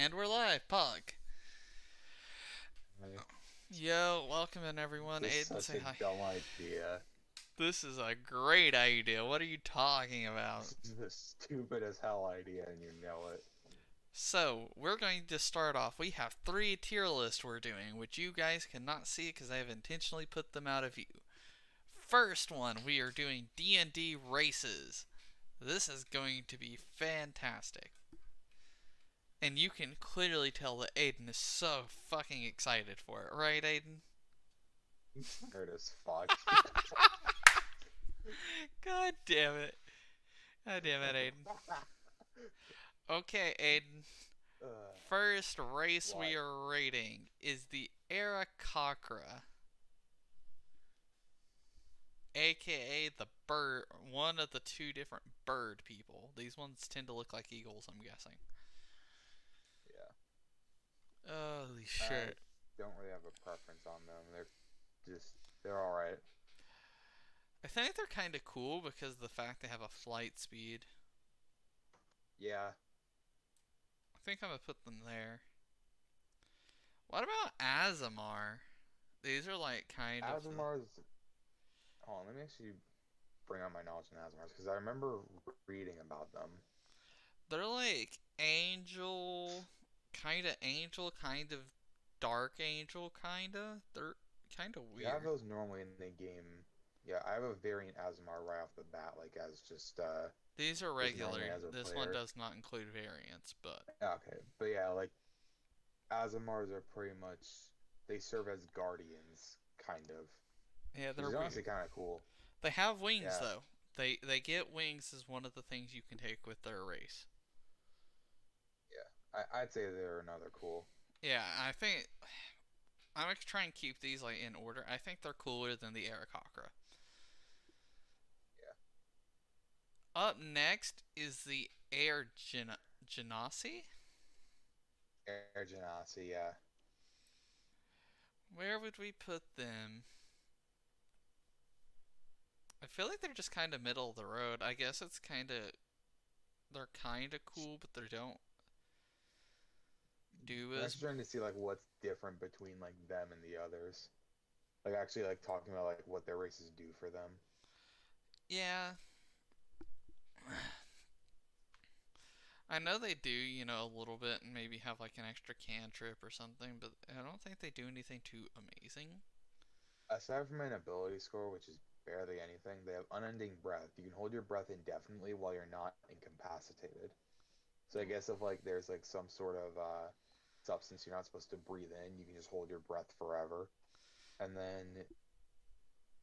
And we're live, Pug. Right. Yo, welcome in everyone. This is Aiden, such say a hi. dumb idea. This is a great idea. What are you talking about? This is the stupid as hell idea, and you know it. So, we're going to start off. We have 3 tier lists we're doing, which you guys cannot see because I have intentionally put them out of view. First one, we are doing D&D races. This is going to be fantastic. And you can clearly tell that Aiden is so fucking excited for it, right, Aiden? Nerd as fuck. God damn it. God damn it, Aiden. Okay, Aiden. First race we What? are rating is the Arakocra, aka the bird, one of the 2 different bird people. These ones tend to look like eagles, I'm guessing. Yeah. Holy I shit. don't really have a preference on them. They're alright. I think they're kind of cool because of the fact they have a flight speed. Yeah. I think I'm gonna put them there. What about Azamar? These are like kind of the. Asimars. Hold on, let me actually bring out my knowledge on Asimars, because I remember reading about them. They're like angel, kind of dark angel, kinda. They're kind of You have weird. those normally in the game. Yeah, I have a variant Asimar right off the bat, like as These are just normally regular. as a This one player. does not include variants, but Okay, but yeah, like Aasimars are pretty much they serve as guardians, kind of, yeah, which they're is honestly weird. kind of cool. They have wings Yeah, though. They get wings as one of the things you can take with their race. yeah, I'd say they're another cool. Yeah, I think I'm gonna try and keep these like in order. I think they're cooler than the Arakocra. Yeah, Up next is the Air Genasi. Air Genasi, yeah. Where would we put them? I feel like they're just kind of middle of the road. I guess it's kind of they're kind of cool, but they don't do I'm as actually trying to see like what's different between like them and the others. Like actually like talking about like what their races do for them. yeah. I know they do, a little bit and maybe have like an extra cantrip or something, but I don't think they do anything too amazing. Aside from an ability score, which is barely anything, they have unending breath. You can hold your breath indefinitely while you're not incapacitated. So I guess if like there's like some sort of substance you're not supposed to breathe in, you can just hold your breath forever. And then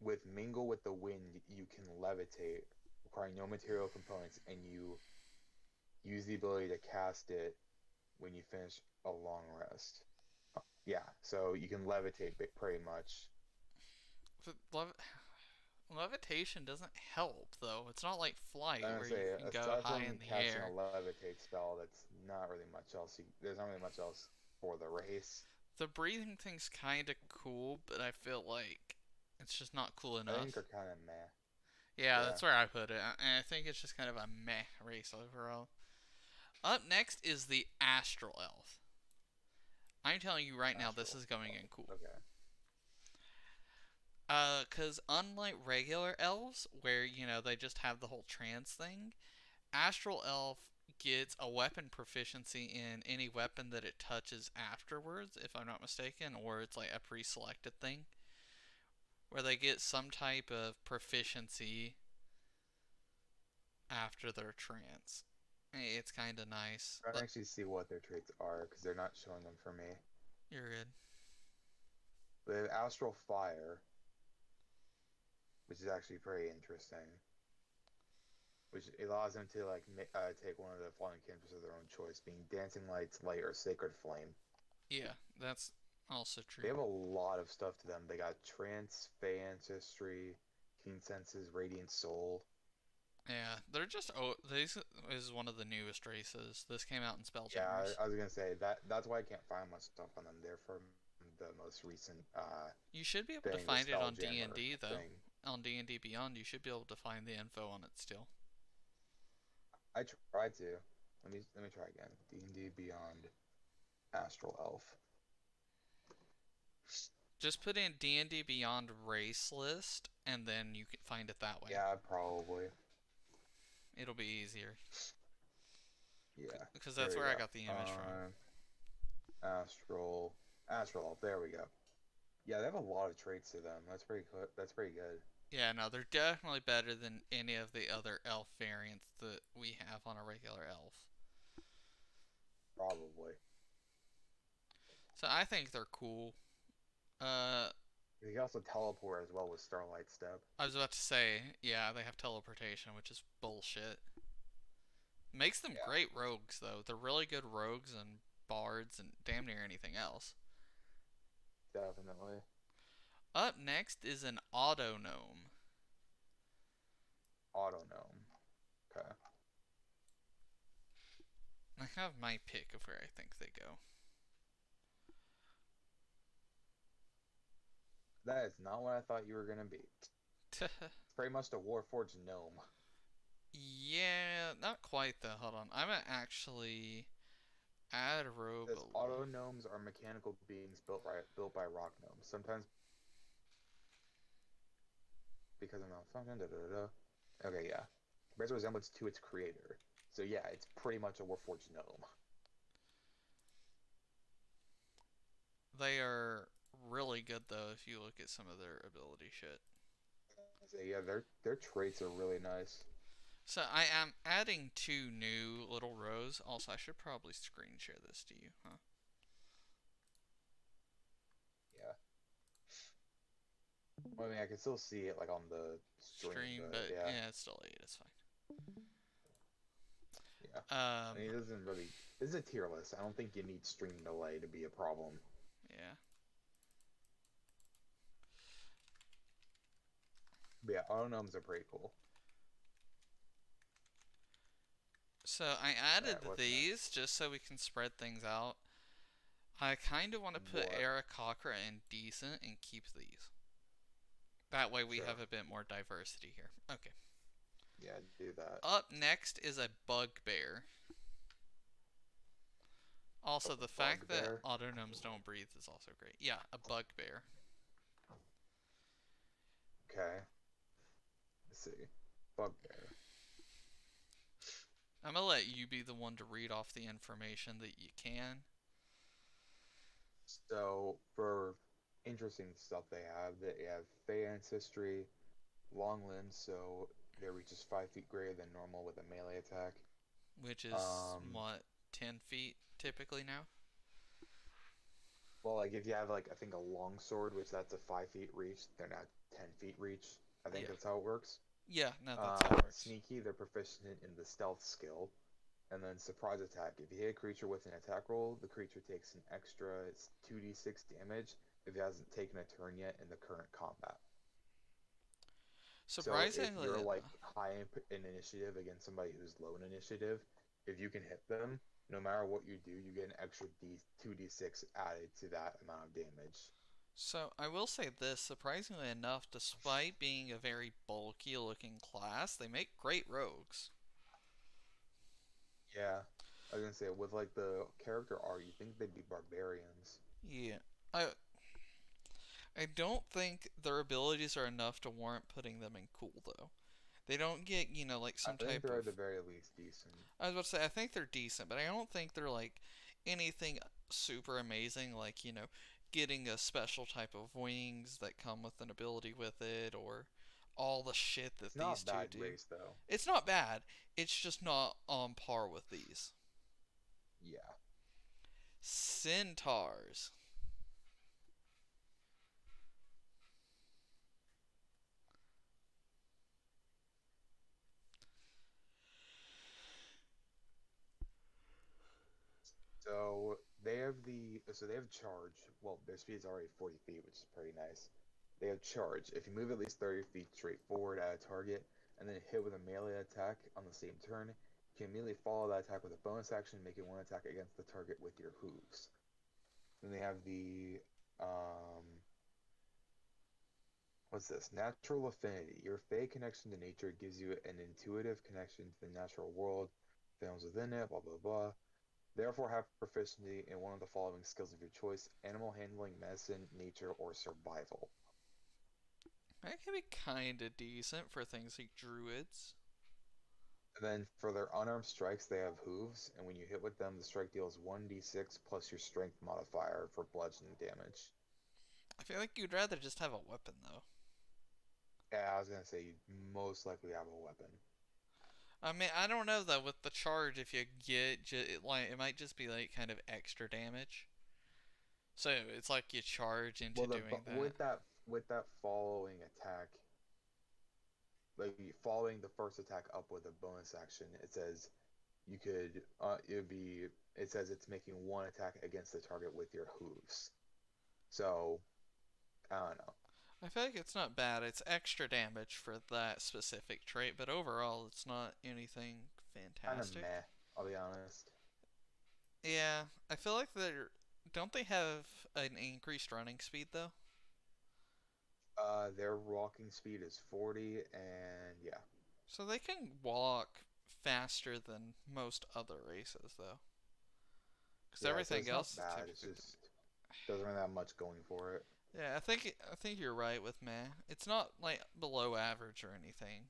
with Mingle with the Wind, you can levitate, requiring no material components, and you use the ability to cast it when you finish a long rest. Yeah, so you can levitate pretty much. But levitation doesn't help though. It's not like flight I'm gonna where you say, can go aside high from in the casting a air. levitate spell, that's not really much else. There's not really much else for the race. The breathing thing's kind of cool, but I feel like it's just not cool I think enough. they're kind of meh. Yeah, Yeah. that's where I put it. And I think it's just kind of a meh race overall. Up next is the Astral Elf. I'm telling you right now, this Astral. is going Oh, in cool. okay. Cause unlike regular elves, where they just have the whole trance thing, Astral Elf gets a weapon proficiency in any weapon that it touches afterwards, if I'm not mistaken, or it's like a pre-selected thing, where they get some type of proficiency after their trance. It's kind of nice. I'm trying to actually see what their traits are because they're not showing them for me. You're good. They have Astral Fire, which is actually pretty interesting. Which allows them to like take one of the following cantrips of their own choice, being Dancing Lights, Light, or Sacred Flame. Yeah, that's also They true. have a lot of stuff to them. They got Trance, Fey Ancestry, Keen Senses, Radiant Soul. Yeah, they're just this is one of the newest races. This came out in Yeah, Spelljammer's. I was gonna say that's why I can't find much stuff on them. They're from the most recent You should be able to thing, the find it on Spelljammer D&D though. thing. On D&D Beyond, you should be able to find the info on it still. I tried to. Let me try again. D&D Beyond. Astral Elf. Just put in D&D Beyond race list, and then you can find it that way. Yeah, probably. It'll be easier. Yeah. Because There that's we where I go. got the image from. Astral Astral Elf. There we go. Yeah, they have a lot of traits to them. That's pretty good. Yeah, no, they're definitely better than any of the other elf variants that we have on a regular elf. Probably. So I think they're cool. Uh, You can also teleport as well with Starlight Step. I was about to say, yeah, they have teleportation, which is bullshit. Makes them Yeah, great rogues, though. They're really good rogues and bards and damn near anything else. definitely. Up next is an auto gnome. Autognome. Okay. I have my pick of where I think they go. That is not what I thought you were gonna be. It's pretty much the Warforged gnome. Yeah, not quite though. Hold on. I'm gonna actually add rogue. Says auto gnomes are mechanical beings built by rock gnomes. Sometimes because of malfunction. Da, da, da, da. Okay, yeah. Bears a resemblance to its creator. So yeah, it's pretty much a Warforged gnome. They are really good though if you look at some of their ability shit. So yeah, their traits are really nice. So I am adding 2 new little rows. Also, I should probably screen share this to you, huh? Yeah. Well, I mean, I can still see it like on the stream, But yeah, yeah, it's still 8. It's fine. yeah. I mean, it doesn't really. This is a tier list. I don't think you need stream delay to be a problem. Yeah. But yeah, autonomes are pretty cool. So I added Alright, what's these next? just so we can spread things out. I kind of want to put What? Aarakocra in decent and keep these. That way we Sure. have a bit more diversity here. Okay. Yeah, do that. Up next is a bugbear. Also, the fact that Bugbear? autonomes don't breathe is also great. Yeah, a bugbear. Okay. Let's see. Bugbear. I'm gonna let you be the one to read off the information that you can. So for interesting stuff they have Fey ancestry, long limbs, so their reach is 5 feet greater than normal with a melee attack. Which is, Um, what, 10 feet typically now? well, like if you have like I think a long sword, which that's a 5 feet reach, they're now 10 feet reach. I think Yeah. that's how it works. Yeah, no, that's how it works. Sneaky, they're proficient in the stealth skill. And then surprise attack. If you hit a creature with an attack roll, the creature takes an extra 2d6 damage if it hasn't taken a turn yet in the current combat. So if Surprisingly you're like enough. high in initiative against somebody who's low in initiative, if you can hit them, no matter what you do, you get an extra 2d6 added to that amount of damage. So I will say this, surprisingly enough, despite being a very bulky looking class, they make great rogues. Yeah, I was gonna say with like the character art, you think they'd be barbarians. Yeah. I I don't think their abilities are enough to warrant putting them in cool though. They don't get, like I some think type they're at of. the very least decent. I was about to say I think they're decent, but I don't think they're like anything super amazing like, getting a special type of wings that come with an ability with it or all the shit It's that not these a two bad do. race though. It's not bad. It's just not on par with these. Yeah. Centaurs. So they have charge. Well, their speed is already 40 feet, which is pretty nice. They have charge. If you move at least 30 feet straight forward at a target and then hit with a melee attack on the same turn, you can immediately follow that attack with a bonus action, making one attack against the target with your hooves. Then they have the what's this? Natural affinity. Your Fey connection to nature gives you an intuitive connection to the natural world, films within it, blah blah blah. Therefore, have proficiency in one of the following skills of your choice: animal handling, medicine, nature, or survival. That can be kind of decent for things like druids. And then for their unarmed strikes, they have hooves, and when you hit with them, the strike deals 1d6 plus your strength modifier for bludgeoning damage. I feel like you'd rather just have a weapon though. Yeah, I was gonna say you'd most likely have a weapon. I mean, I don't know though with the charge if you get like it might just be like kind of extra damage. So it's like you charge into Well, doing that. with that following attack, like following the first attack up with a bonus action, it says you could it says it's making one attack against the target with your hooves. So I don't know, I feel like it's not bad. It's extra damage for that specific trait, but overall it's not anything kind of fantastic. meh. I'll be honest. Yeah, I feel like they're don't they have an increased running speed though? Their walking speed is 40, and yeah, So they can walk faster than most other races though. Because yeah. So everything it's not else is bad. It's typically just doesn't really have much going for it. yeah, I think you're right with meh. It's not like below average or anything.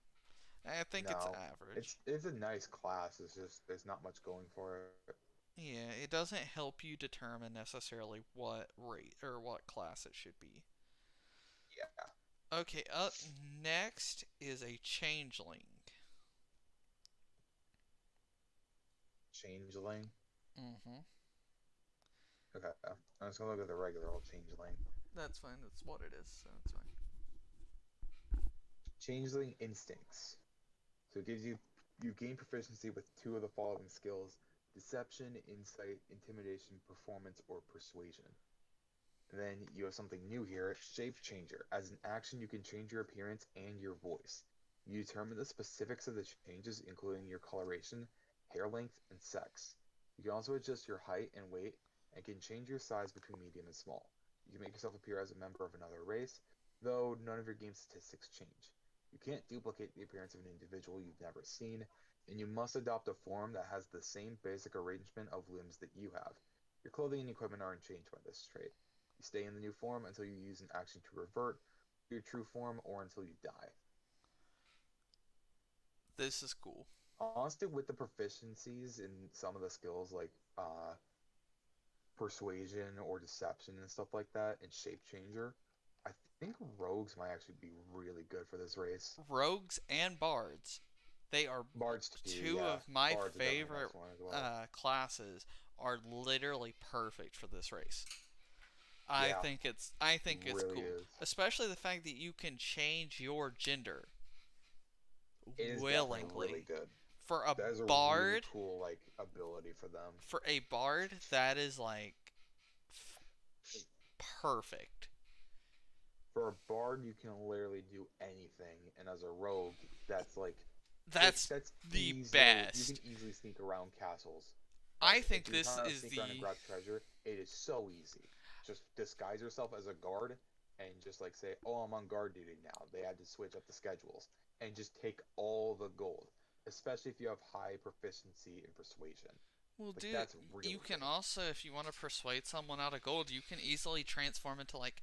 I think it's No, average. it's a nice class. It's just there's not much going for it. Yeah, it doesn't help you determine necessarily what rate or what class it should be. Yeah, Okay, up next is a changeling. changeling. Mm-hmm. Okay, I'm just gonna look at the regular old changeling. That's fine. That's what it is. So it's fine. Changeling instincts. So it gives you gain proficiency with two of the following skills: deception, insight, intimidation, performance, or persuasion. And then you have something new here, shape changer. As an action, you can change your appearance and your voice. You determine the specifics of the changes, including your coloration, hair length, and sex. You can also adjust your height and weight, and can change your size between medium and small. You can make yourself appear as a member of another race, though none of your game statistics change. You can't duplicate the appearance of an individual you've never seen, and you must adopt a form that has the same basic arrangement of limbs that you have. Your clothing and equipment aren't changed by this trait. You stay in the new form until you use an action to revert to your true form or until you die. This is cool. Honestly, with the proficiencies in some of the skills like persuasion or deception and stuff like that, and shape changer, I think rogues might actually be really good for this race. Rogues and bards. They are Bards too, two yeah. of my Bards are definitely a favorite nice one as well. classes. Are literally perfect for this race. Yeah, I it think it's really cool, is. especially the fact that you can change your gender It is definitely really willingly. good. For a That is a really bard, cool like ability for them. that is like perfect. For a bard, you can literally do anything, and as a rogue, that's like That's that's the easily you can best. easily sneak around castles. I Like think if you're this trying to is sneak around and the grab treasure, it is so easy. Just disguise yourself as a guard and just like say, "Oh, I'm on guard duty now." They had to switch up the schedules and just take all the gold, especially if you have high proficiency in persuasion. well, Like dude. that's You really can good. also, if you want to persuade someone out of gold, you can easily transform into like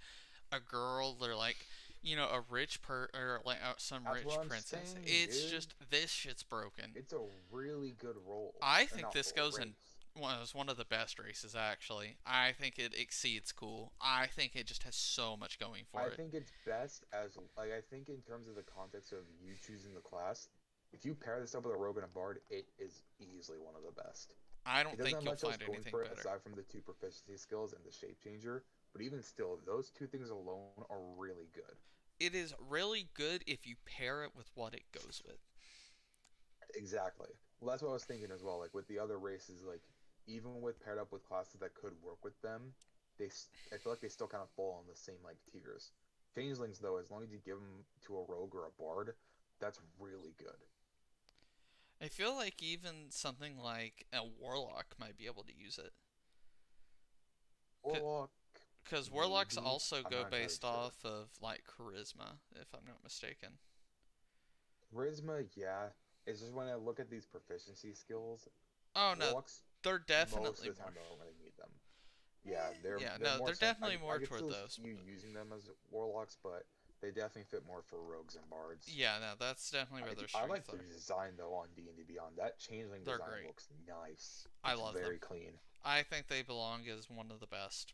a girl or like a rich or like some That's what rich I'm princess. saying, It's dude. just this shit's broken. It's a really good role, I or think not this role, goes in race. one of the best races actually. I think it exceeds cool. I think it just has so much going for I it. think it's best as like I think in terms of the context of you choosing the class, if you pair this up with a rogue and a bard, it is easily one of the best. I It don't doesn't think have you'll much else find going anything for it better. aside from the two proficiency skills and the shape changer, but even still, those two things alone are really good. It is really good if you pair it with what it goes with. Exactly. Well, that's what I was thinking as well. Like with the other races, like even with paired up with classes that could work with them, I feel like they still kind of fall on the same like tiers. Changelings though, as long as you give them to a rogue or a bard, that's really good. I feel like even something like a warlock might be able to use it. Warlock, Because warlocks maybe. also I'm go not entirely based sure. off of like charisma, if I'm not mistaken. Charisma, yeah. It's just when I look at these proficiency skills, Oh no, Warlocks they're most definitely of the more. time don't really need them. Yeah, they're Yeah, they're no, more they're sen definitely I more could toward still those. see you using them as warlocks, but they definitely fit more for rogues and bards. Yeah, no, that's definitely where their I strengths like the are. design though on D&D Beyond. That changeling They're design great. looks nice. I Looks love them. very clean. I think they belong as one of the best.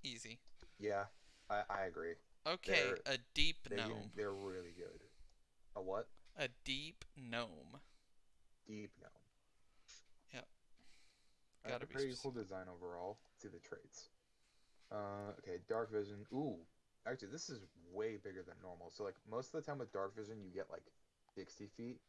Easy. Yeah, I agree. Okay, They're a deep gnome. they're really good. A what? A deep gnome. Deep gnome. Yep, A gotta be pretty cool specific. design overall. Let's see the traits. Okay, dark vision. Ooh, actually, this is way bigger than normal. So like most of the time with dark vision, you get like 60 feet.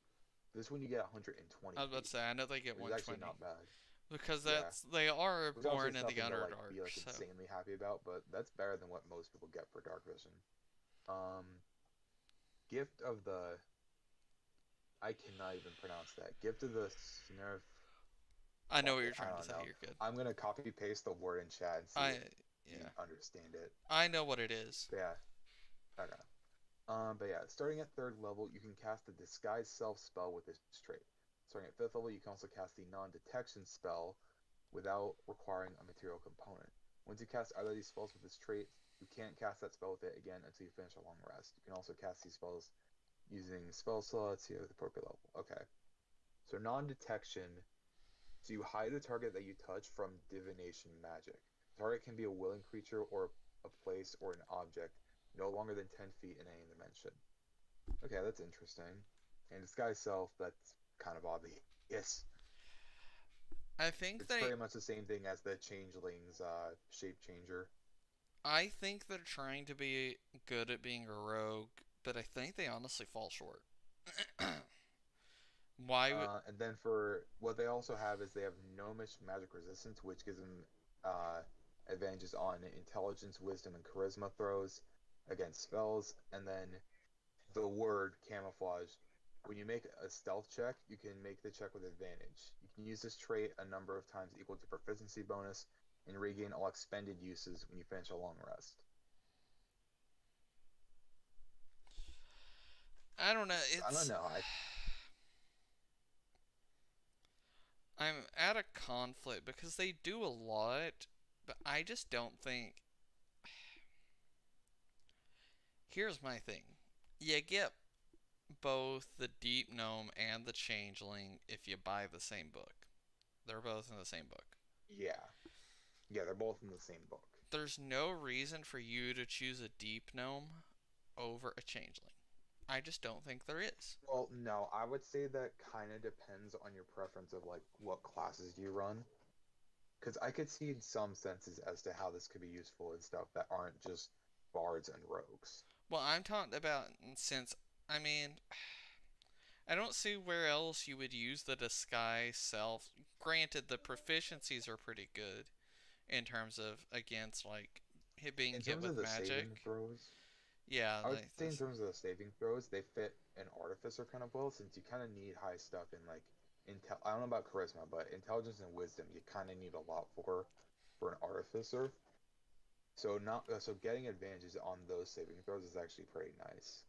This one you get 120 I was about to feet, say, I know they get which is actually 120 not bad. because Yeah, they are which obviously born it's in the nothing to like Underdark, be like so insanely happy about, but that's better than what most people get for dark vision. Um, gift of the I cannot even pronounce that. Gift of the Snurf. I know Fuck what it, you're I trying to don't say. know. You're good. I'm gonna copy paste the word in chat and see I if you yeah, understand it. I know what it is. But yeah, okay. But yeah, starting at third level, you can cast the Disguise Self spell with this trait. Starting at fifth level, you can also cast the Non-Detection spell without requiring a material component. Once you cast either of these spells with this trait, you can't cast that spell with it again until you finish a long rest. You can also cast these spells using spell slots here at the appropriate level. Okay. So non-detection. So you hide a target that you touch from divination magic. The target can be a willing creature or a place or an object no longer than 10 feet in any dimension. Okay, that's interesting. And disguise self, that's kind of obvious. I think It's they pretty much the same thing as the changeling's shape changer. I think they're trying to be good at being a rogue, but I think they honestly fall short. Why would And then for what they also have is they have gnomish magic resistance, which gives them uh, advantages on intelligence, wisdom, and charisma throws against spells. And then the word camouflage. When you make a stealth check, you can make the check with advantage. You can use this trait a number of times equal to proficiency bonus and regain all expended uses when you finish a long rest. I don't know, I don't it's know. I'm at a conflict because they do a lot, but I just don't think. Here's my thing. You get both the Deep Gnome and the Changeling if you buy the same book. They're both in the same book. Yeah, yeah, they're both in the same book. There's no reason for you to choose a Deep Gnome over a Changeling. I just don't think there is. Well, no, I would say that kind of depends on your preference of like what classes you run. Because I could see in some senses as to how this could be useful and stuff that aren't just bards and rogues. Well, I'm talking about since, I mean, I don't see where else you would use the disguise self. Granted, the proficiencies are pretty good in terms of against like being In hit terms of with the saving magic. throws, Yeah, I would like say in this. terms of the saving throws, they fit an artificer kind of well since you kind of need high stuff in like intel. I don't know about charisma, but intelligence and wisdom you kind of need a lot for an artificer. So not so getting advantages on those saving throws is actually pretty nice.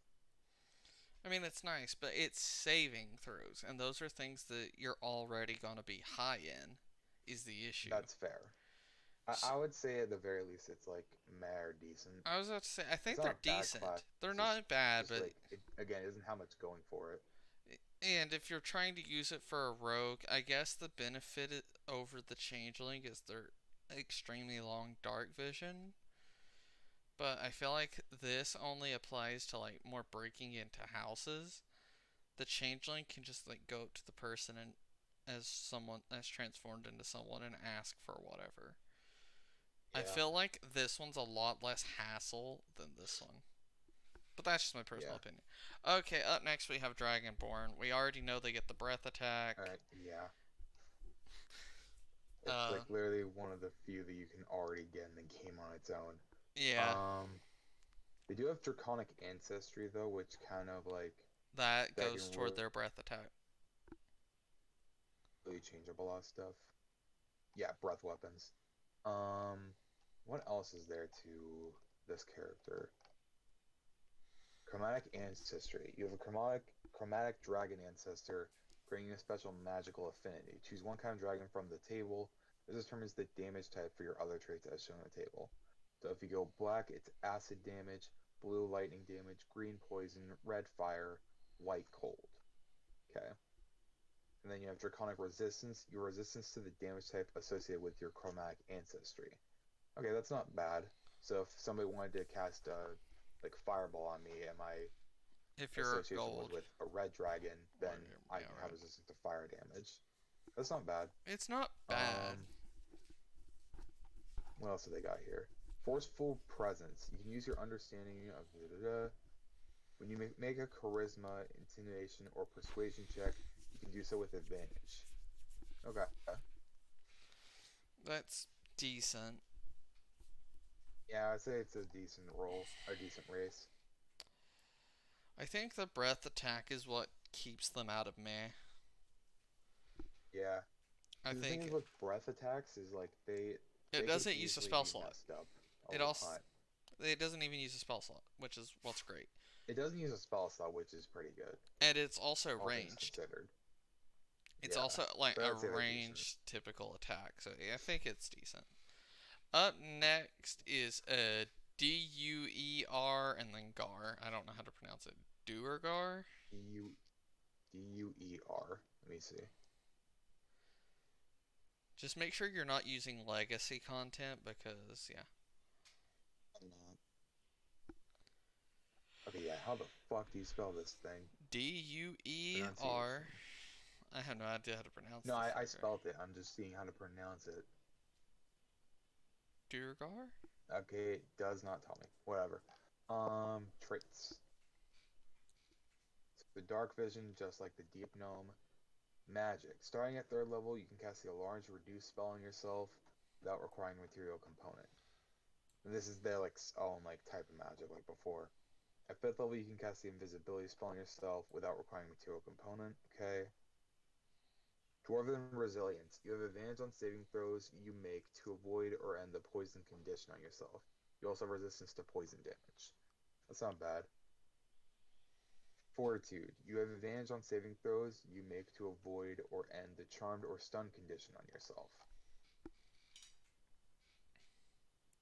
I mean, it's nice, but it's saving throws, and those are things that you're already gonna be high in. Is the issue? That's fair. So, I would say at the very least it's like meh or decent. I was about to say, I It's think not they're a bad class. decent. They're It's not bad, just but like it again it doesn't have much going for it. and if you're trying to use it for a rogue, I guess the benefit over the changeling is their extremely long dark vision. But I feel like this only applies to like more breaking into houses. The changeling can just like go up to the person and as someone as transformed into someone and ask for whatever. I Yeah, feel like this one's a lot less hassle than this one. But that's just my personal yeah. opinion. Okay, up next we have Dragonborn. We already know they get the breath All attack. right, yeah. It's Uh, like literally one of the few that you can already get in the game on its own. yeah, Um, they do have draconic ancestry though, which kind of like that that can goes toward their breath attack. really change up a lot of stuff. Yeah, breath weapons. Um, what else is there to this character? Chromatic ancestry. You have a chromatic dragon ancestor. granting a special magical affinity. Choose one kind of dragon from the table. This determines the damage type for your other traits as shown on the table. So if you go black, it's acid damage, blue lightning damage, green poison, red fire, white cold. Okay. And then you have draconic resistance, your resistance to the damage type associated with your chromatic ancestry. Okay, that's not bad. So if somebody wanted to cast like fireball on me and my If you're a association was gold. with a red dragon, then I Yeah, can have right. resistance to fire damage. That's not bad. It's not bad. Um, what else have they got here? Forceful presence. You can use your understanding of when you make a charisma, intimidation, or persuasion check. You can do so with advantage. Okay. That's decent. Yeah, I'd say it's a decent roll, a decent race. I think the breath attack is what keeps them out of meh. Yeah. I The thing think is with breath attacks is like it they could doesn't use a easily spell be slot. messed up It over also time. it doesn't even use a spell slot, which is what's great. It doesn't use a spell slot, which is pretty good, And it's also all things ranged. considered. It's Yeah, also like but a I'd say they're decent. ranged typical attack, so yeah, I think it's decent. Up next is a Duer and then Gar. I don't know how to pronounce it. Duergar? D-U, D-U-E-R. Let me see. Just make sure you're not using legacy content because, yeah. I'm not. Okay, yeah, how the fuck do you spell this thing? Duer. Pronunciation. I have no idea how to pronounce No, the I fucker. spelled it. I'm just seeing how to pronounce it. Duergar? Okay, it does not tell me. Whatever. Traits. So the dark vision, just like the deep gnome. Magic. Starting at third level, you can cast a large reduce spell on yourself without requiring a material component. And this is their like own like type of magic, like before. At fifth level, you can cast the invisibility spell on yourself without requiring a material component. Okay. Dwarven resilience. You have advantage on saving throws you make to avoid or end the poison condition on yourself. You also have resistance to poison damage. That's not bad. Fortitude. You have advantage on saving throws you make to avoid or end the charmed or stunned condition on yourself.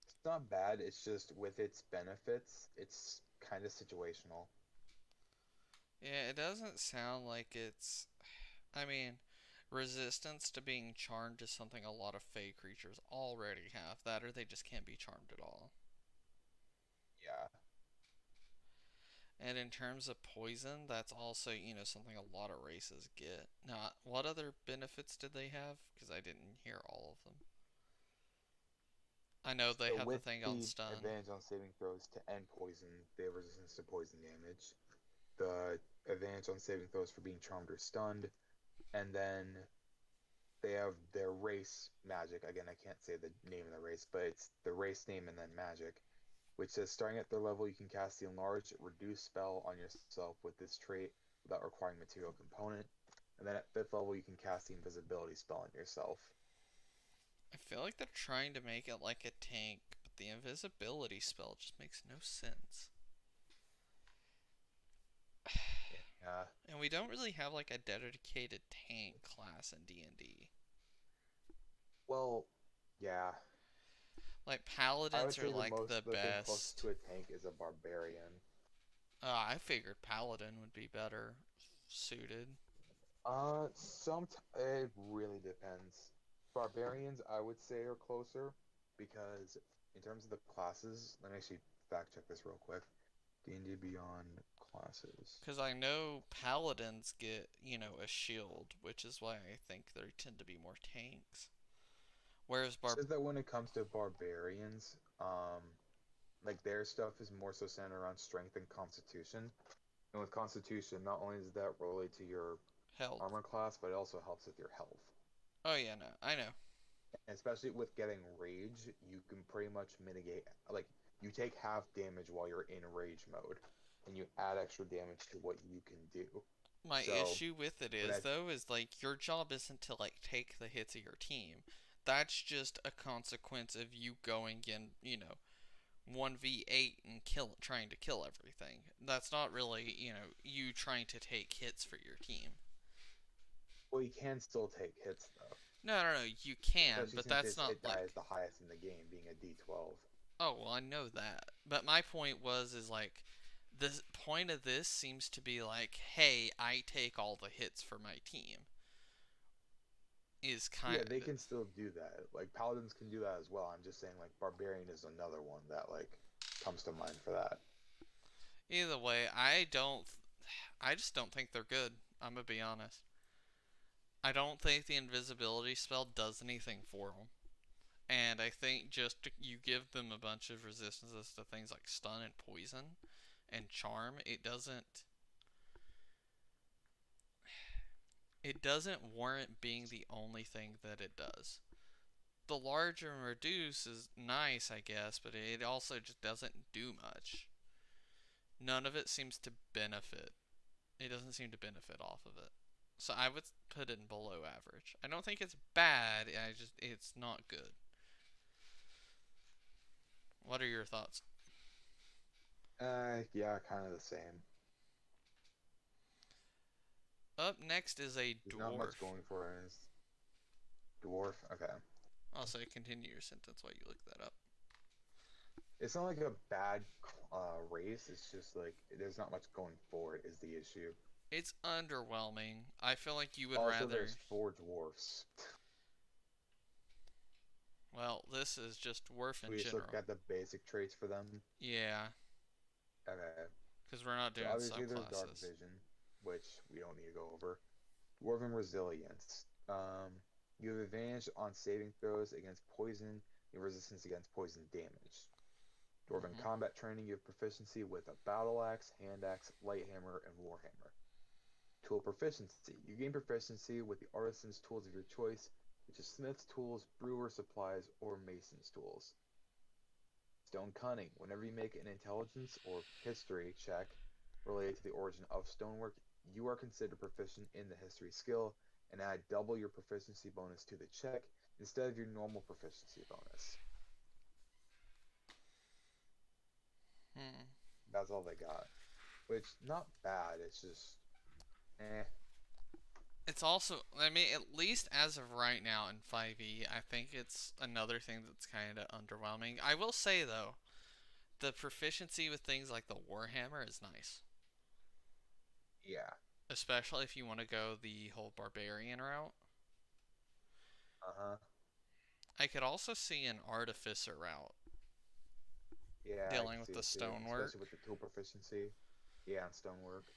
It's not bad, it's just with its benefits, it's kind of situational. Yeah, it doesn't sound like it's. I mean, resistance to being charmed is something a lot of fey creatures already have. That or they just can't be charmed at all. Yeah. And in terms of poison, that's also, something a lot of races get. Now, what other benefits did they have? Because I didn't hear all of them. I know they So have the with thing on the stun. advantage on saving throws to end poison, they have resistance to poison damage. The advantage on saving throws for being charmed or stunned, and then they have their race magic. Again, I can't say the name of the race, but it's the race name and then magic, which says starting at their level, you can cast the enlarge reduce spell on yourself with this trait without requiring material component. And then at fifth level, you can cast the invisibility spell on yourself. I feel like they're trying to make it like a tank, but the invisibility spell just makes no sense. Yeah. And we don't really have like a dedicated tank class in D&D. Well, yeah. Like I would paladins are say like the the thing closest best. to a tank is a barbarian. I figured paladin would be better suited. It really depends. Barbarians, I would say, are closer because in terms of the classes, let me actually fact check this real quick. D&D Beyond classes. Because I know paladins get, a shield, which is why I think they tend to be more tanks. Whereas It says that when it comes to barbarians, like their stuff is more so centered around strength and constitution. And with constitution, not only does that relate to your health. armor class, but it also helps with your health. Oh yeah, no, I know. And especially with getting rage, you can pretty much mitigate, like, you take half damage while you're in rage mode, and you add extra damage to what you can do. My So, issue with it when is I, though is like your job isn't to like take the hits of your team. That's just a consequence of you going in, 1v8 and trying to kill everything. That's not really, you trying to take hits for your team. Well, you can still take hits though, No, no, no, you can, especially but since that's its not hit die is like. the highest in the game, being a D12. Oh, well, I know that. But my point is like, the point of this seems to be like, hey, I take all the hits for my team. Is kind Yeah, they can still do that. Like paladins can do that as well. I'm just saying like barbarian is another one that like comes to mind for that. Either way, I just don't think they're good. I'm gonna be honest. I don't think the invisibility spell does anything for them. And I think you give them a bunch of resistances to things like stun and poison and charm, it doesn't warrant being the only thing that it does. The large and reduce is nice, I guess, but it also just doesn't do much. None of it seems to benefit. It doesn't seem to benefit off of it. So I would put it in below average. I don't think it's bad. It's not good. What are your thoughts? Yeah, kind of the same. Up next is a There's not much dwarf. going for it. Dwarf. Okay. I'll say continue your sentence while you look that up. It's not like a bad race. It's just like there's not much going for it is the issue. It's underwhelming. I feel like you would Also, rather. there's four dwarfs. Well, this is just dwarf in We just look general. at the basic traits for them. Yeah, Okay. because we're not So doing obviously there's dark subclasses. vision, which we don't need to go over. Dwarven resilience. You have advantage on saving throws against poison. You have resistance against poison damage. Dwarven Hmm. combat training. You have proficiency with a battle axe, hand axe, light hammer, and warhammer. Tool proficiency. You gain proficiency with the artisan's tools of your choice, which is smith's tools, brewer supplies, or mason's tools. Stone cunning. Whenever you make an intelligence or history check related to the origin of stonework, you are considered proficient in the history skill and add double your proficiency bonus to the check instead of your normal proficiency bonus. Hmm. That's all they got. Which, not bad, it's just, eh. It's also, I mean, at least as of right now in 5e, I think it's another thing that's kind of underwhelming. I will say, though, the proficiency with things like the Warhammer is nice. Yeah. Especially if you want to go the whole barbarian route. Uh-huh. I could also see an artificer route Yeah, I can dealing with see the it too, stonework. especially with the tool proficiency. Yeah, and stonework.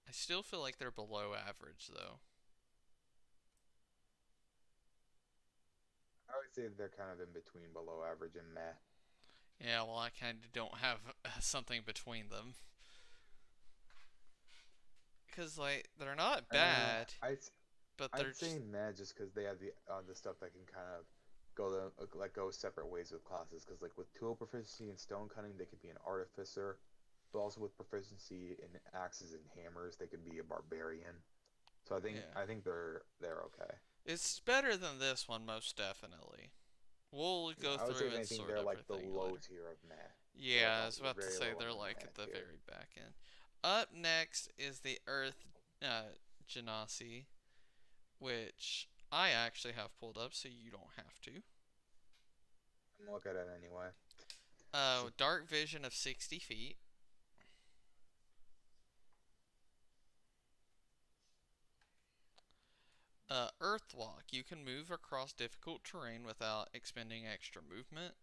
I still feel like they're below average, though. I would say they're kind of in between below average and meh. Yeah, well, I kind of don't have something between them. Because, like, they're not Uh, bad, I'd but they're I'd just. say meh just because they have the stuff that can kind of go separate ways with classes. Because like with tool proficiency and stone cutting, they could be an artificer, but also with proficiency in axes and hammers, they could be a barbarian. So Yeah. I think they're okay. It's better than this one, most definitely. We'll Yeah, go I would say through if and anything, sort they're like the everything low later. tier of meh. They're like Yeah, I was on the about to very say low they're end of like meh at the tier. very back end. Up next is the Earth Genasi, which I actually have pulled up, so you don't have to. I'm gonna look at it anyway. Dark vision of 60 feet. Earthwalk. You can move across difficult terrain without expending extra movement.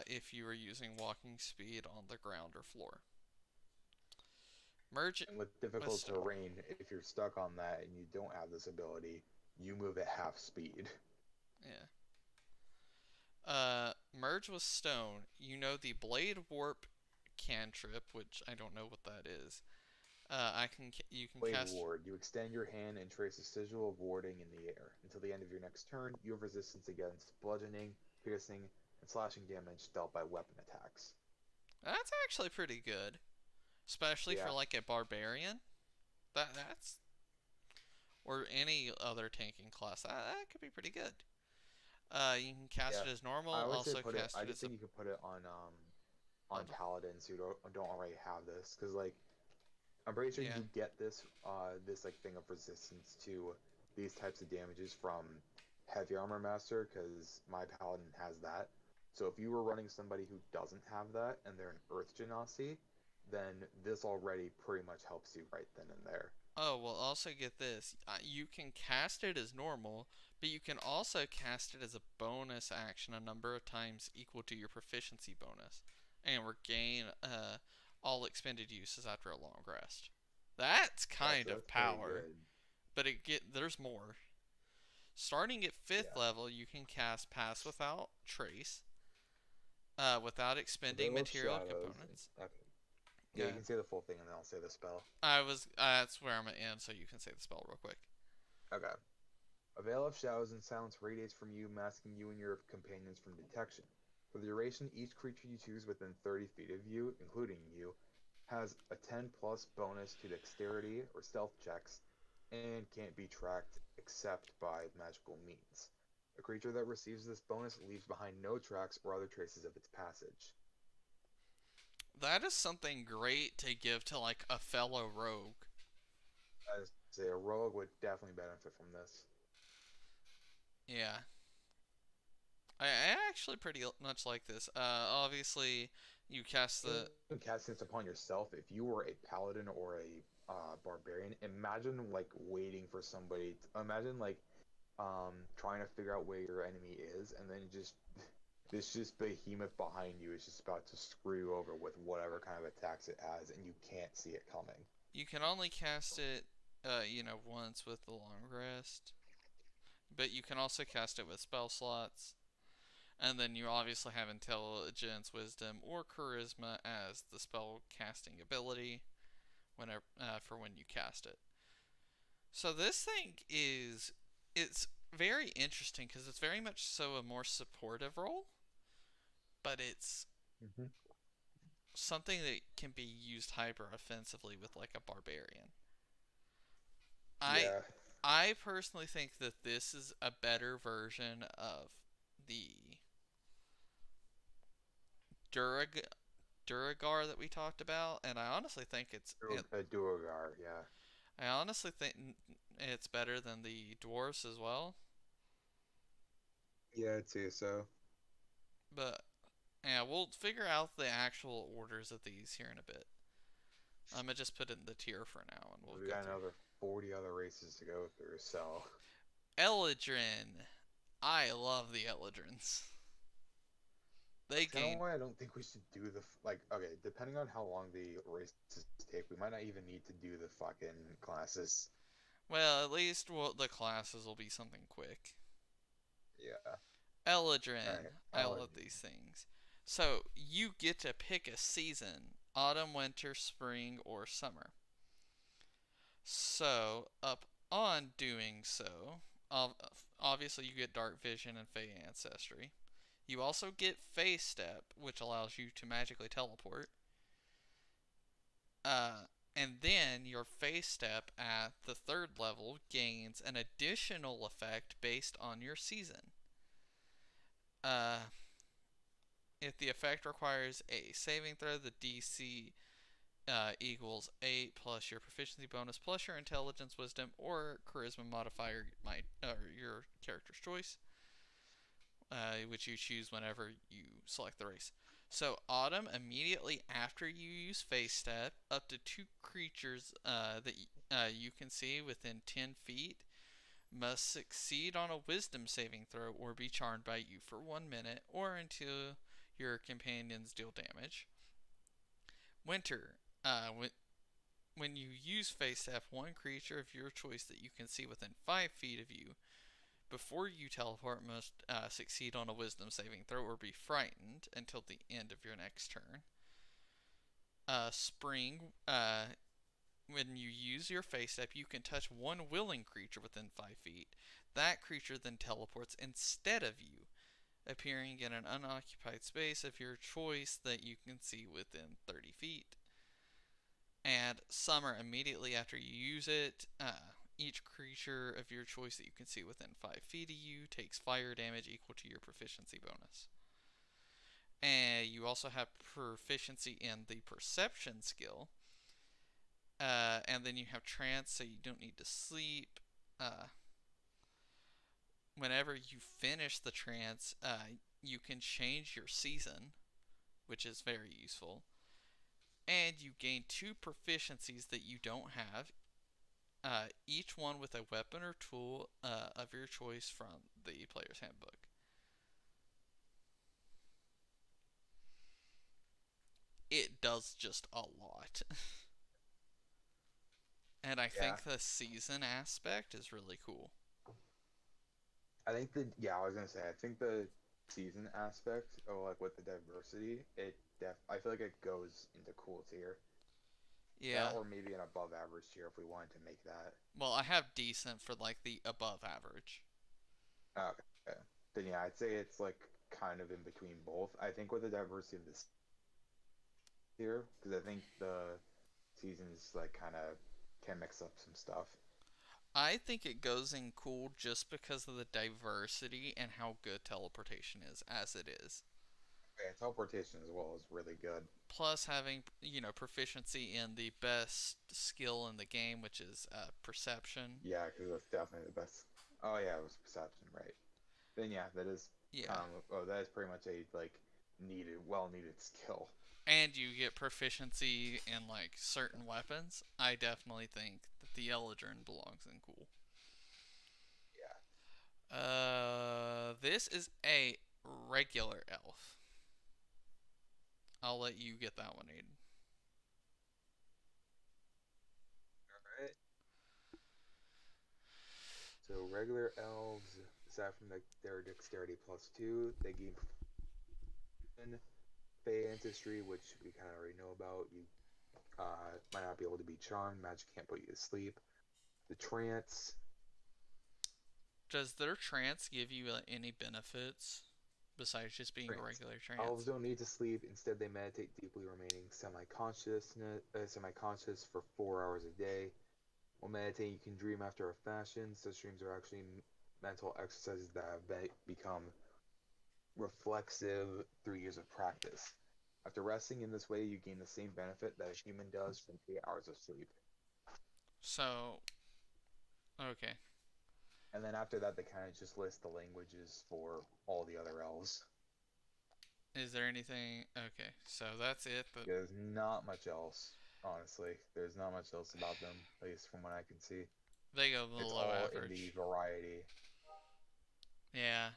If you are using walking speed on the ground or floor. Merge And with with difficult stone. terrain, if you're stuck on that and you don't have this ability, you move at half speed. Yeah. Merge with stone. You know the blade warp cantrip, which I don't know what that is. You can Blade cast. Ward. You extend your hand and trace a sigil of warding in the air. Until the end of your next turn, you have resistance against bludgeoning, piercing, and slashing damage dealt by weapon attacks. That's actually pretty good, especially for Yeah, like a barbarian. That's or any other tanking class. That could be pretty good. You can cast yeah. it as normal. I would say Also put it. cast I it just as a think you could put it on level. paladins who don't already have this, because like I'm pretty sure Yeah. you get this like thing of resistance to these types of damages from Heavy Armor Master because my Paladin has that. So if you were running somebody who doesn't have that and they're an Earth Genasi, then this already pretty much helps you right then and there. Oh, well, also get this. You can cast it as normal, but you can also cast it as a bonus action a number of times equal to your proficiency bonus, and regain all expended uses after a long rest. That's Yeah, kind so of that's pretty power, good. but there's more. Starting at fifth Yeah. level, you can cast Pass Without Trace, without expending Veil of material Shadows. components. Okay. Yeah, you Yeah, can say the full thing and then I'll say the spell. that's where I'm gonna end, so you can say the spell real quick. Okay. A veil of shadows and silence radiates from you, masking you and your companions from detection. For the duration, each creature you choose within 30 feet of you, including you, has a 10 plus bonus to dexterity or stealth checks and can't be tracked except by magical means. A creature that receives this bonus leaves behind no tracks or other traces of its passage. That is something great to give to like a fellow rogue. I say a rogue would definitely benefit from this. Yeah, I actually pretty much like this. Obviously, you cast the. Even casting this upon yourself, if you were a paladin or a barbarian, imagine like waiting for somebody. Imagine like trying to figure out where your enemy is, and then just this just behemoth behind you is just about to screw you over with whatever kind of attacks it has, and you can't see it coming. You can only cast it, once with the long rest, but you can also cast it with spell slots. And then you obviously have intelligence, wisdom, or charisma as the spell casting ability whenever for when you cast it. So this thing is it's very interesting because it's very much so a more supportive role, but it's Mm-hmm. something that can be used hyper offensively with like a barbarian. I Yeah. I personally think that this is a better version of the Durag Duragar that we talked about, and Duergar, yeah. I honestly think it's better than the dwarves as well. Yeah, I'd say so. But yeah, we'll figure out the actual orders of these here in a bit. I'm gonna just put it in the tier for now, and we'll We go got through. another 40 other races to go through, so Eladrin, I love the Eladrins. They that's kind of gain why I don't think we should do the like. Okay, depending on how long the races take, we might not even need to do the fucking classes. well, at least the classes will be something quick. Yeah. All Eladrin, right. I love these things. So you get to pick a season: autumn, winter, spring, or summer. So, up on doing so, obviously you get Dark Vision and Fey Ancestry. You also get Phase Step, which allows you to magically teleport. Uh, and then your Phase Step at the third level gains an additional effect based on your season. Uh, if the effect requires a saving throw, the DC equals 8 plus your proficiency bonus plus your intelligence, wisdom, or charisma modifier, or your character's choice, which you choose whenever you select the race. So, Autumn, immediately after you use Phase Step, up to two creatures that you can see within 10 feet must succeed on a Wisdom saving throw or be charmed by you for 1 minute or until your companions deal damage. Winter, when you use Face Step, one creature of your choice that you can see within 5 feet of you before you teleport must succeed on a Wisdom saving throw or be frightened until the end of your next turn. Spring, when you use your Face Step, you can touch one willing creature within 5 feet. That creature then teleports instead of you, appearing in an unoccupied space of your choice that you can see within 30 feet. And summer, immediately after you use it, each creature of your choice that you can see within 5 feet of you takes fire damage equal to your proficiency bonus. And you also have proficiency in the perception skill. And then you have trance, so you don't need to sleep. Uh, Whenever you finish the trance, you can change your season, which is very useful. And you gain two proficiencies that you don't have, each one with a weapon or tool of your choice from the player's handbook. It does just a lot. And I Yeah. think the season aspect is really cool. I think the yeah, I was gonna say I think the season aspect or like with the diversity, I feel like it goes into cool tier. That Yeah. or maybe an above average tier if we wanted to make that. Well, I have decent for like the above average. Okay. Then yeah, I'd say it's like kind of in between both. I think with the diversity of this tier, because I think the seasons like kind of can mix up some stuff. I think it goes in cool just because of the diversity and how good teleportation is as it is. Yeah, teleportation as well is really good. Plus having, proficiency in the best skill in the game, which is perception. Yeah, because that's definitely the best. Oh yeah, it was perception, right? Then yeah, that is Yeah. that is pretty much a like well needed skill. And you get proficiency in like certain weapons. I definitely think that the Eldrin belongs in cool. Yeah. This is a regular elf. I'll let you get that one, Aiden. All right. So regular elves, aside from their dexterity +2, they gain Fey ancestry, which we kind of already know about. You might not be able to be charmed. Magic can't put you to sleep. The trance. Does their trance give you any benefits besides just being a Trance. regular Elves trance? don't need to sleep. Instead, they meditate deeply, remaining semi-conscious for 4 hours a day. While meditating, you can dream after a fashion. Such dreams are actually mental exercises that have become reflexive through years of practice. After resting in this way, you gain the same benefit that a human does from 8 hours of sleep. So, okay. And then after that, they kind of just list the languages for all the other elves. Is there anything? Okay, so that's it. But There's not much else, honestly. There's not much else about them, at least from what I can see. they go It's below all in the average. variety. Yeah.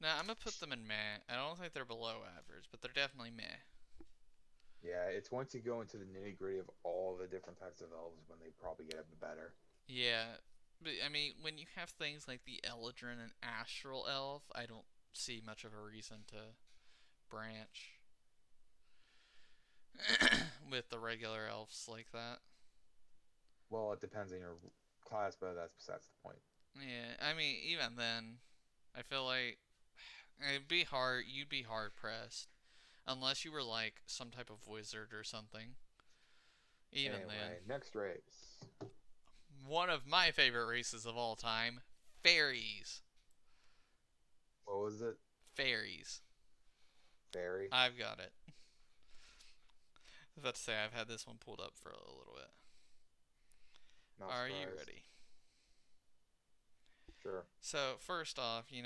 Now I'm gonna put them in meh. I don't think they're below average, but they're definitely meh. Yeah, it's once you go into the nitty gritty of all the different types of elves when they probably get a bit better. Yeah, but I mean, when you have things like the Eldrin and Astral Elf, I don't see much of a reason to branch with the regular elves like that. Well, it depends on your class, but that's besides the point. Yeah, I mean, even then, I feel like it'd be hard. You'd be hard pressed unless you were like some type of wizard or something. Even then, Anyway, next race. one of my favorite races of all time, fairies. What was it? Fairies. Fairy? I've got it. I was about to say I've had this one pulled up for a little bit. Not Are you surprised. ready? Sure. So first off, you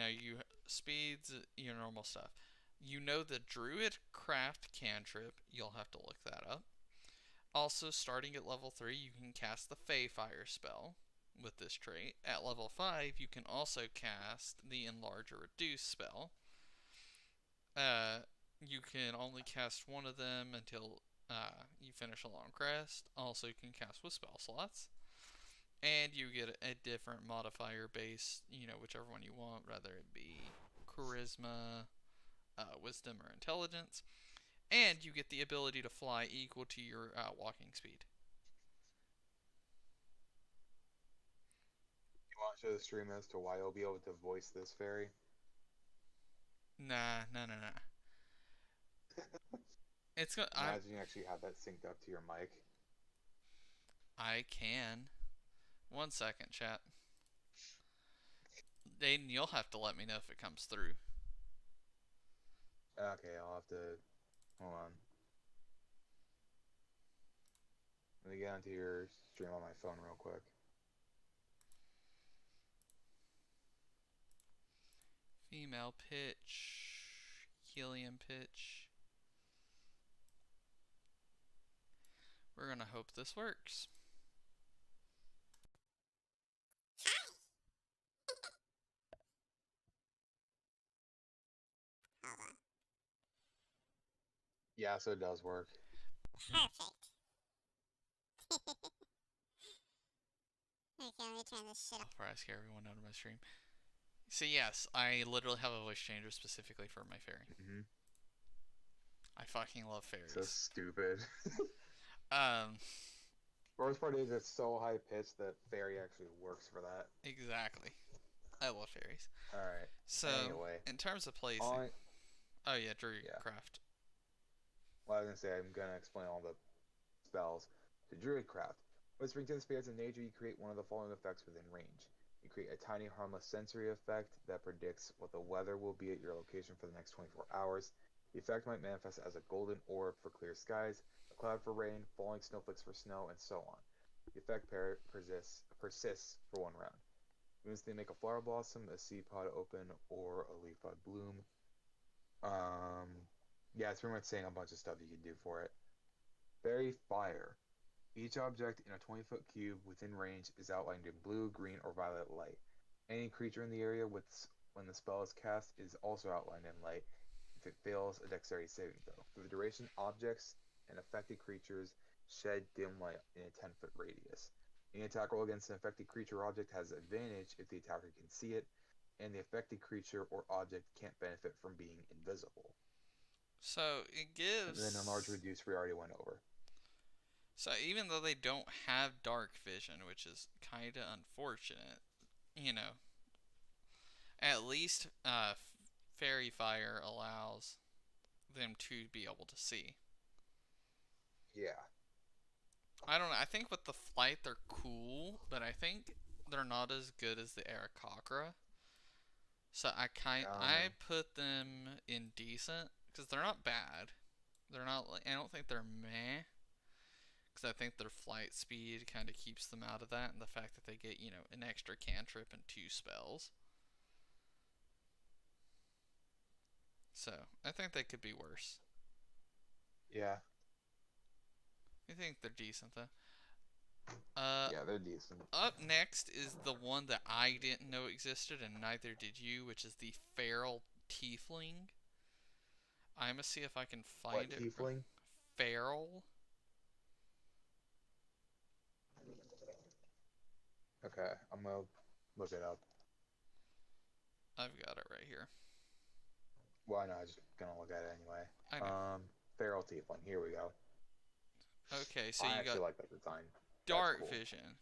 speeds your normal stuff. You know the Druid Craft cantrip. You'll have to look that up. Also, starting at level 3, you can cast the Fey Fire spell with this trait. At level 5, you can also cast the Enlarge or Reduce spell. You can only cast one of them until you finish a long rest. Also, you can cast with spell slots. And you get a different modifier based, whichever one you want, whether it be charisma, wisdom, or intelligence. And you get the ability to fly equal to your walking speed. You want to show the stream as to why you'll be able to voice this fairy? Nah, no, no, no. It's gonna. Imagine you actually have that synced up to your mic. I can. 1 second, chat. Aiden, you'll have to let me know if it comes through. Okay, I'll have to. Hold on. Let me get onto your stream on my phone real quick. Female pitch. Helium pitch. We're gonna hope this works. Hold on. Yeah, so it does work. Perfect. Okay, let me turn this shit off. Before I scare everyone out of my stream. So yes, I literally have a voice changer specifically for my fairy. Mm-hmm. I fucking love fairies. So stupid. Worst part is it's so high pitched that fairy actually works for that. Exactly. I love fairies. Alright. So, anyway, in terms of placing... Oh yeah, Druidcraft. Well, I was going to say, I'm going to explain all the spells. The Druidcraft. When spring to the spirits in nature, you create one of the following effects within range. You create a tiny harmless sensory effect that predicts what the weather will be at your location for the next 24 hours. The effect might manifest as a golden orb for clear skies, a cloud for rain, falling snowflakes for snow, and so on. The effect persists for 1 round. You instantly make a flower blossom, a seed pod open, or a leaf pod bloom. Yeah, it's pretty much saying a bunch of stuff you can do for it. Fairy Fire. Each object in a 20-foot cube within range is outlined in blue, green, or violet light. Any creature in the area when the spell is cast is also outlined in light if it fails a dexterity saving throw. For the duration, objects and affected creatures shed dim light in a 10-foot radius. Any attack roll against an affected creature or object has advantage if the attacker can see it, and the affected creature or object can't benefit from being invisible. So, it gives... And then a large reduce we already went over. So, even though they don't have dark vision, which is kinda unfortunate, you know, at least Fairy Fire allows them to be able to see. Yeah. I don't know, I think with the flight they're cool, but I think they're not as good as the Aarakocra. So I put them in decent, because they're not bad. They're not, I don't think they're meh. Because I think their flight speed kind of keeps them out of that, and the fact that they get, you know, an extra cantrip and 2 spells. So, I think they could be worse. Yeah. I think they're decent, though. Yeah, they're decent. Up next is the one that I didn't know existed, and neither did you, which is the Feral Tiefling. I'm gonna see if I can find it. Tiefling? Feral. Okay, I'm gonna look it up. I've got it right here. Why not? I'm just gonna look at it anyway. I know. Feral Tiefling. Here we go. Okay, so I you actually got like that design. dark cool. vision.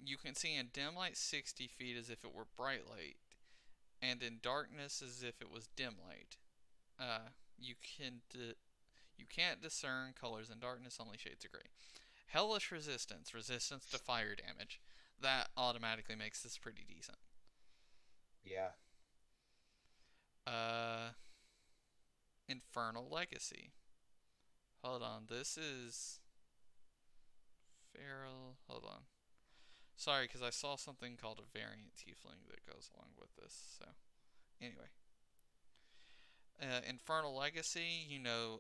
You can see in dim light 60 feet as if it were bright light, and in darkness as if it was dim light. You can't discern colors in darkness, only shades of gray. Hellish resistance to fire damage. That automatically makes this pretty decent. Yeah. Infernal Legacy. Hold on, this is Feral. Hold on. Sorry, because I saw something called a variant tiefling that goes along with this. So, anyway. Infernal Legacy, you know,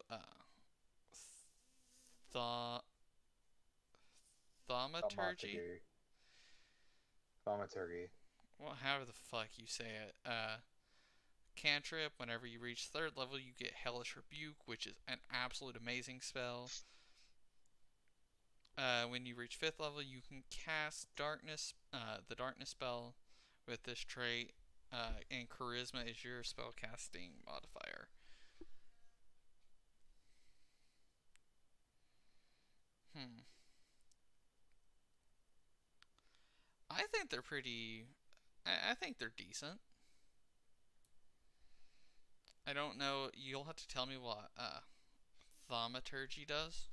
Thaumaturgy? Thaumaturgy. Well, however the fuck you say it. Cantrip, whenever you reach 3rd level, you get Hellish Rebuke, which is an absolute amazing spell. When you reach 5th level, you can cast Darkness, the Darkness spell with this trait, and Charisma is your spellcasting modifier. I think they're pretty... I think they're decent. I don't know, you'll have to tell me what Thaumaturgy does.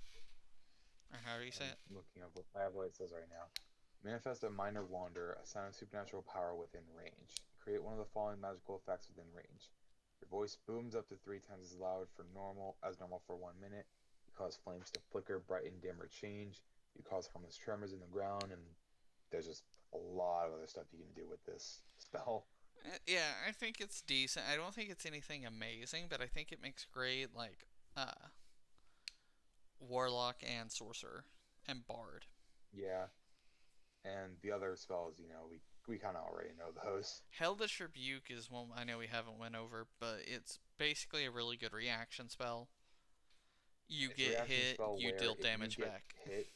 Or how do you say it? Looking up, I have what it says right now. Manifest a minor wonder, a sign of supernatural power within range. Create one of the following magical effects within range. Your voice booms up to 3 times as loud as normal for 1 minute. You cause flames to flicker, brighten, dim, or change. You cause harmless tremors in the ground, and there's just a lot of other stuff you can do with this spell. Yeah, I think it's decent. I don't think it's anything amazing, but I think it makes great like warlock and sorcerer and bard. Yeah, and the other spells, we kind of already know those. Hellish Rebuke is one I know we haven't went over, but it's basically a really good reaction spell. You It's a get reaction hit, spell you where deal if you damage get back. hit,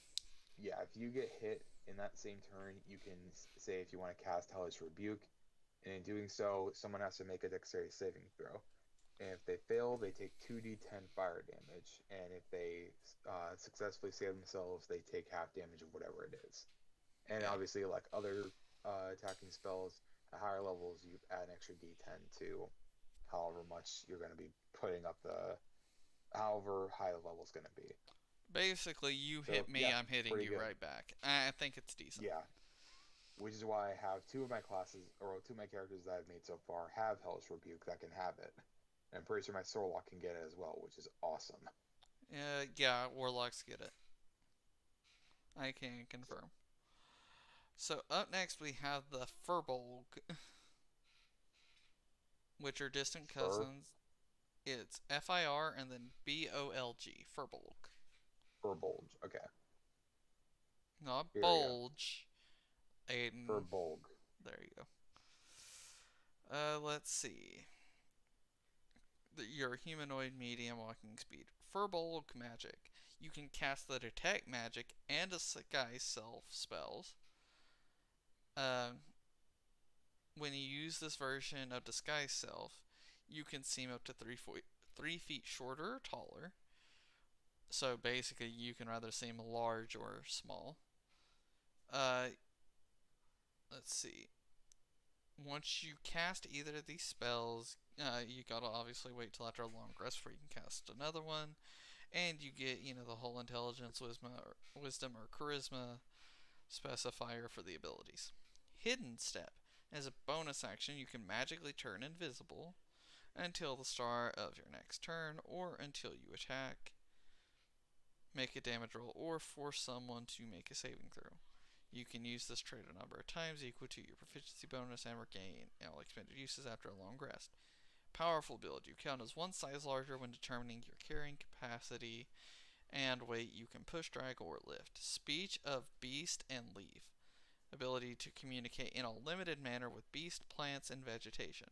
yeah, if you get hit in that same turn, you can say if you want to cast Hellish Rebuke, and in doing so, someone has to make a dexterity saving throw. And if they fail, they take 2d10 fire damage, and if they successfully save themselves, they take half damage of whatever it is. And Yeah. obviously, like other attacking spells, at higher levels, you add an extra d10 to however much you're going to be putting up however high the level's going to be. Basically, you So hit me, yeah, I'm hitting pretty you good. right back. I think it's decent. Yeah, which is why I have two of my classes, or two of my characters that I've made so far have Hellish Rebuke that can have it. And I'm pretty sure my Sorlock can get it as well, which is awesome. Yeah, warlocks get it. I can So, confirm. So up next we have the Furbolg, which are distant Fur, cousins. It's Fir and then Bolg, Furbolg. Fur Bulge. Okay, Not here we go. bulge. Fur Aiden. Bulg. There you go. Let's see. Your humanoid medium walking speed. Furbolg magic. You can cast the detect magic and a disguise self spells. Um, when you use this version of disguise self, you can seem up to 3 feet shorter or taller. So basically, you can rather seem large or small. Uh, let's see. Once you cast either of these spells, you gotta obviously wait till after a long rest before you can cast another one, and you get the whole intelligence, wisdom or charisma specifier for the abilities. Hidden step. As a bonus action, you can magically turn invisible until the start of your next turn, or until you attack, make a damage roll, or force someone to make a saving throw. You can use this trait a number of times equal to your proficiency bonus and regain all expended uses after a long rest. Powerful ability. You count as one size larger when determining your carrying capacity and weight you can push, drag, or lift. Speech of beast and leaf. Ability to communicate in a limited manner with beast, plants, and vegetation.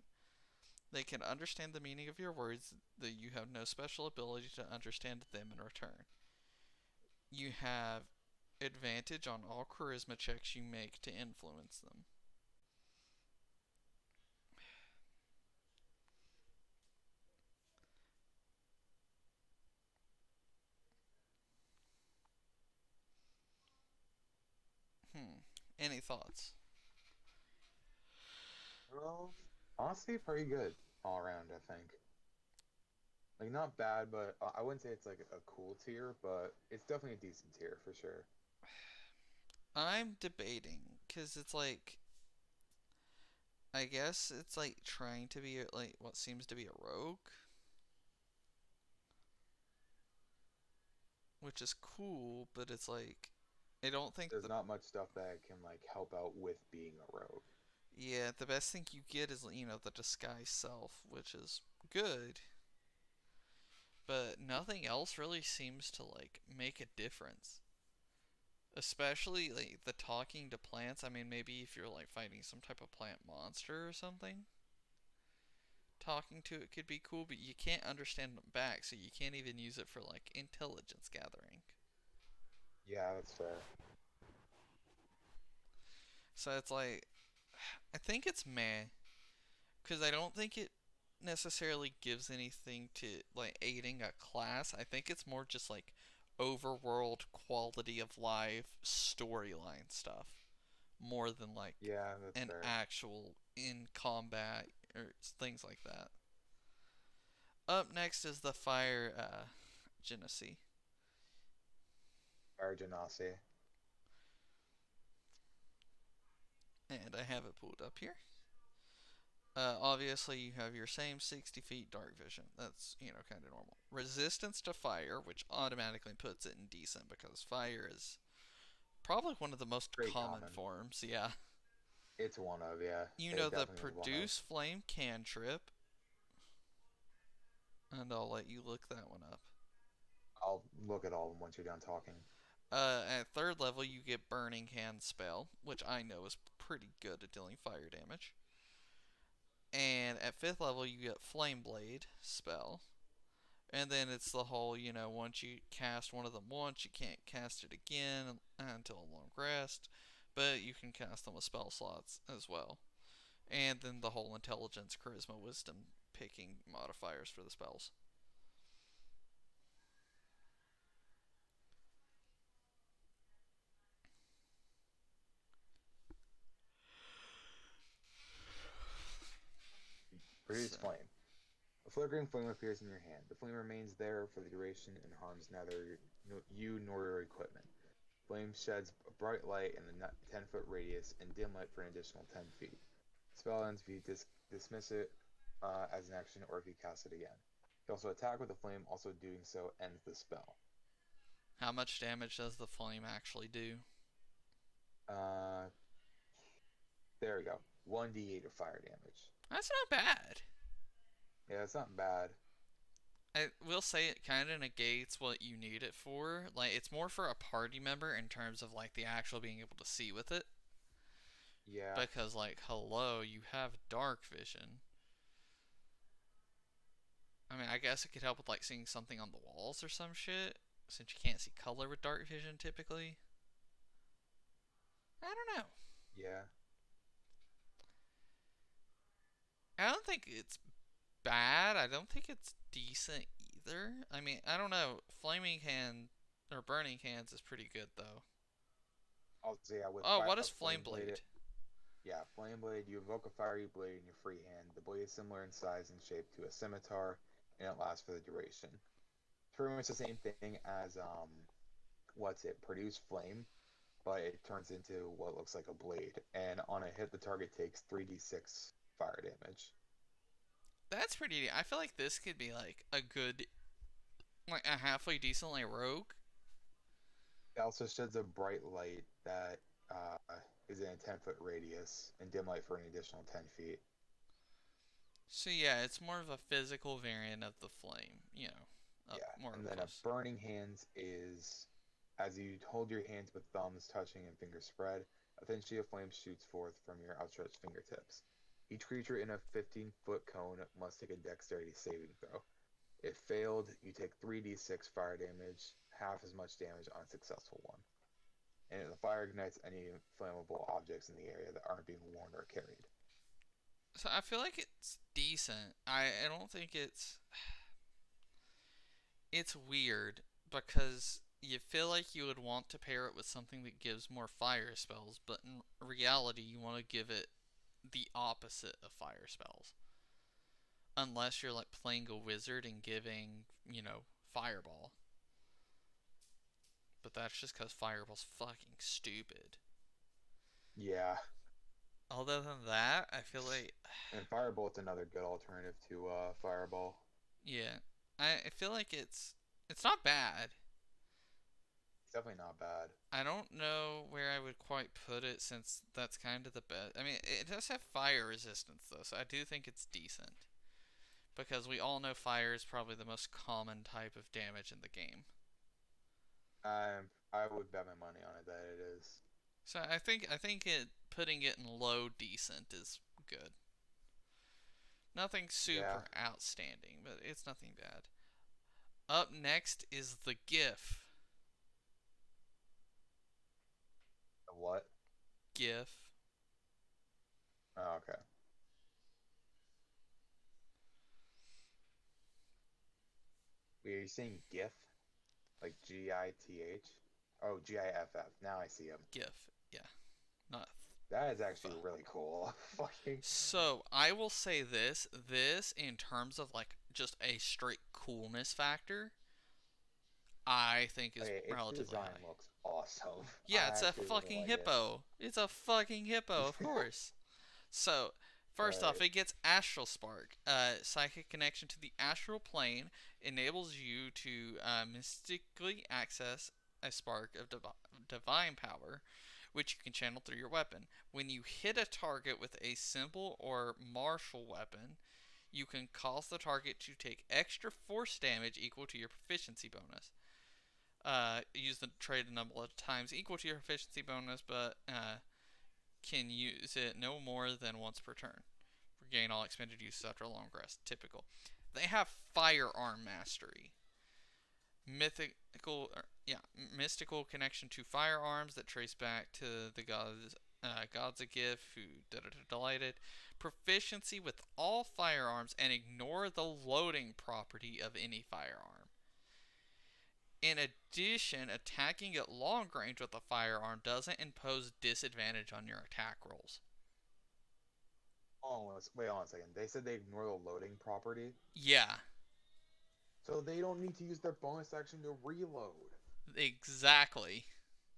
They can understand the meaning of your words, though you have no special ability to understand them in return. You have advantage on all charisma checks you make to influence them. Any thoughts? Well, honestly, pretty good all around, I think. Like, not bad, but I wouldn't say it's like a cool tier, but it's definitely a decent tier for sure. I'm debating because it's like I guess it's like trying to be like what seems to be a rogue, which is cool, but it's like I don't think There's the not much stuff that can like help out with being a rogue. yeah, the best thing you get is the disguise self, which is good, but nothing else really seems to like make a difference. Especially like the talking to plants. I mean, maybe if you're like fighting some type of plant monster or something, talking to it could be cool, but you can't understand them back, so you can't even use it for like intelligence gathering. Yeah, that's fair. So it's like, I think it's meh, because I don't think it necessarily gives anything to like aiding a class. I think it's more just like overworld quality of life storyline stuff more than like Yeah, that's an fair. actual in combat or things like that. Up next is the fire genasi, Fire Genasi. and I have it pulled up here. Obviously, you have your same 60 feet dark vision. That's, kind of normal. Resistance to fire, which automatically puts it in decent because fire is probably one of the most Pretty common common. forms. Yeah. It's one of, yeah. You know It the definitely is one of. produce flame cantrip, and I'll let you look that one up. I'll look at all of them once you're done talking. At third level, you get burning hand spell, which I know is pretty good at dealing fire damage. And at fifth level, you get flame blade spell. And then it's the whole, once you cast one of them once, you can't cast it again until a long rest. But you can cast them with spell slots as well. And then the whole intelligence, charisma, wisdom picking modifiers for the spells. Produce So, flame. A flickering flame appears in your hand. The flame remains there for the duration and harms neither you nor your equipment. Flame sheds a bright light in the 10-foot radius and dim light for an additional 10 feet. Spell ends if you dismiss it as an action or if you cast it again. You can also attack with the flame, also doing so ends the spell. how much damage does the flame actually do? Uh, there we go. 1d8 of fire damage. That's not bad. Yeah, it's not bad. I will say it kind of negates what you need it for. Like, it's more for a party member in terms of, like, the actual being able to see with it. Yeah. Because, like, hello, you have dark vision. I mean, I guess it could help with, like, seeing something on the walls or some shit, since you can't see color with dark vision typically. I don't know. Yeah. I don't think it's bad. I don't think it's decent either. I mean, I don't know. Flaming hand or burning hands is pretty good though. Also, yeah, with Oh, what a is flame blade? Yeah, flame blade. You evoke a fiery blade in your free hand. The blade is similar in size and shape to a scimitar, and it lasts for the duration. It's pretty much the same thing as what's it? Produce flame, but it turns into what looks like a blade. And on a hit, the target takes 3d6 fire damage. That's pretty. I feel like this could be like a good, like a halfway decently rogue. It also sheds a bright light that is in a 10-foot radius and dim light for an additional 10 feet. So yeah, it's more of a physical variant of the flame. Up Yeah, more and then close. a burning hands is as you hold your hands with thumbs touching and fingers spread, a thin sheet of flame shoots forth from your outstretched fingertips. Each creature in a 15-foot cone must take a dexterity saving throw. If failed, you take 3d6 fire damage, half as much damage on a successful one. And the fire ignites any flammable objects in the area that aren't being worn or carried. So I feel like it's decent. I don't think it's weird because you feel like you would want to pair it with something that gives more fire spells, but in reality you want to give it the opposite of fire spells. Unless you're like playing a wizard and giving, fireball. But that's just because fireball's fucking stupid. Yeah. Other than that, I feel like, And Firebolt's another good alternative to Fireball. yeah, I feel like it's not bad. It's definitely not bad. I don't know where I would quite put it since that's kind of the best. I mean, it does have fire resistance though, so I do think it's decent. Because we all know fire is probably the most common type of damage in the game. I would bet my money on it that it is. So I think it putting it in low decent is good. Nothing super outstanding, but it's nothing bad. Up next is the GIF. The what? GIF. Oh, okay. Wait, are you saying GIF? Like GITH? Oh, GIFF. Now I see him. GIF. Yeah. Not. That is actually really cool. Fucking. So I will say this. This in terms of like just a straight coolness factor, I think is Okay, its relatively design high. looks awesome. Yeah, I it's a actually really fucking like hippo. It's a fucking hippo, of course. So, First off, Alright. it gets Astral Spark. Psychic connection to the astral plane enables you to mystically access a spark of divine power, which you can channel through your weapon. When you hit a target with a simple or martial weapon, you can cause the target to take extra force damage equal to your proficiency bonus. Use the trait a number of times equal to your proficiency bonus, but can use it no more than once per turn. Regain all expended uses after a long rest. Typical. They have Firearm Mastery. Mystical connection to firearms that trace back to the gods of gift who delighted. Proficiency with all firearms and ignore the loading property of any firearm. In addition, attacking at long range with a firearm doesn't impose disadvantage on your attack rolls. Oh, wait on a second. They said they ignore the loading property, Yeah, so they don't need to use their bonus action to reload. exactly.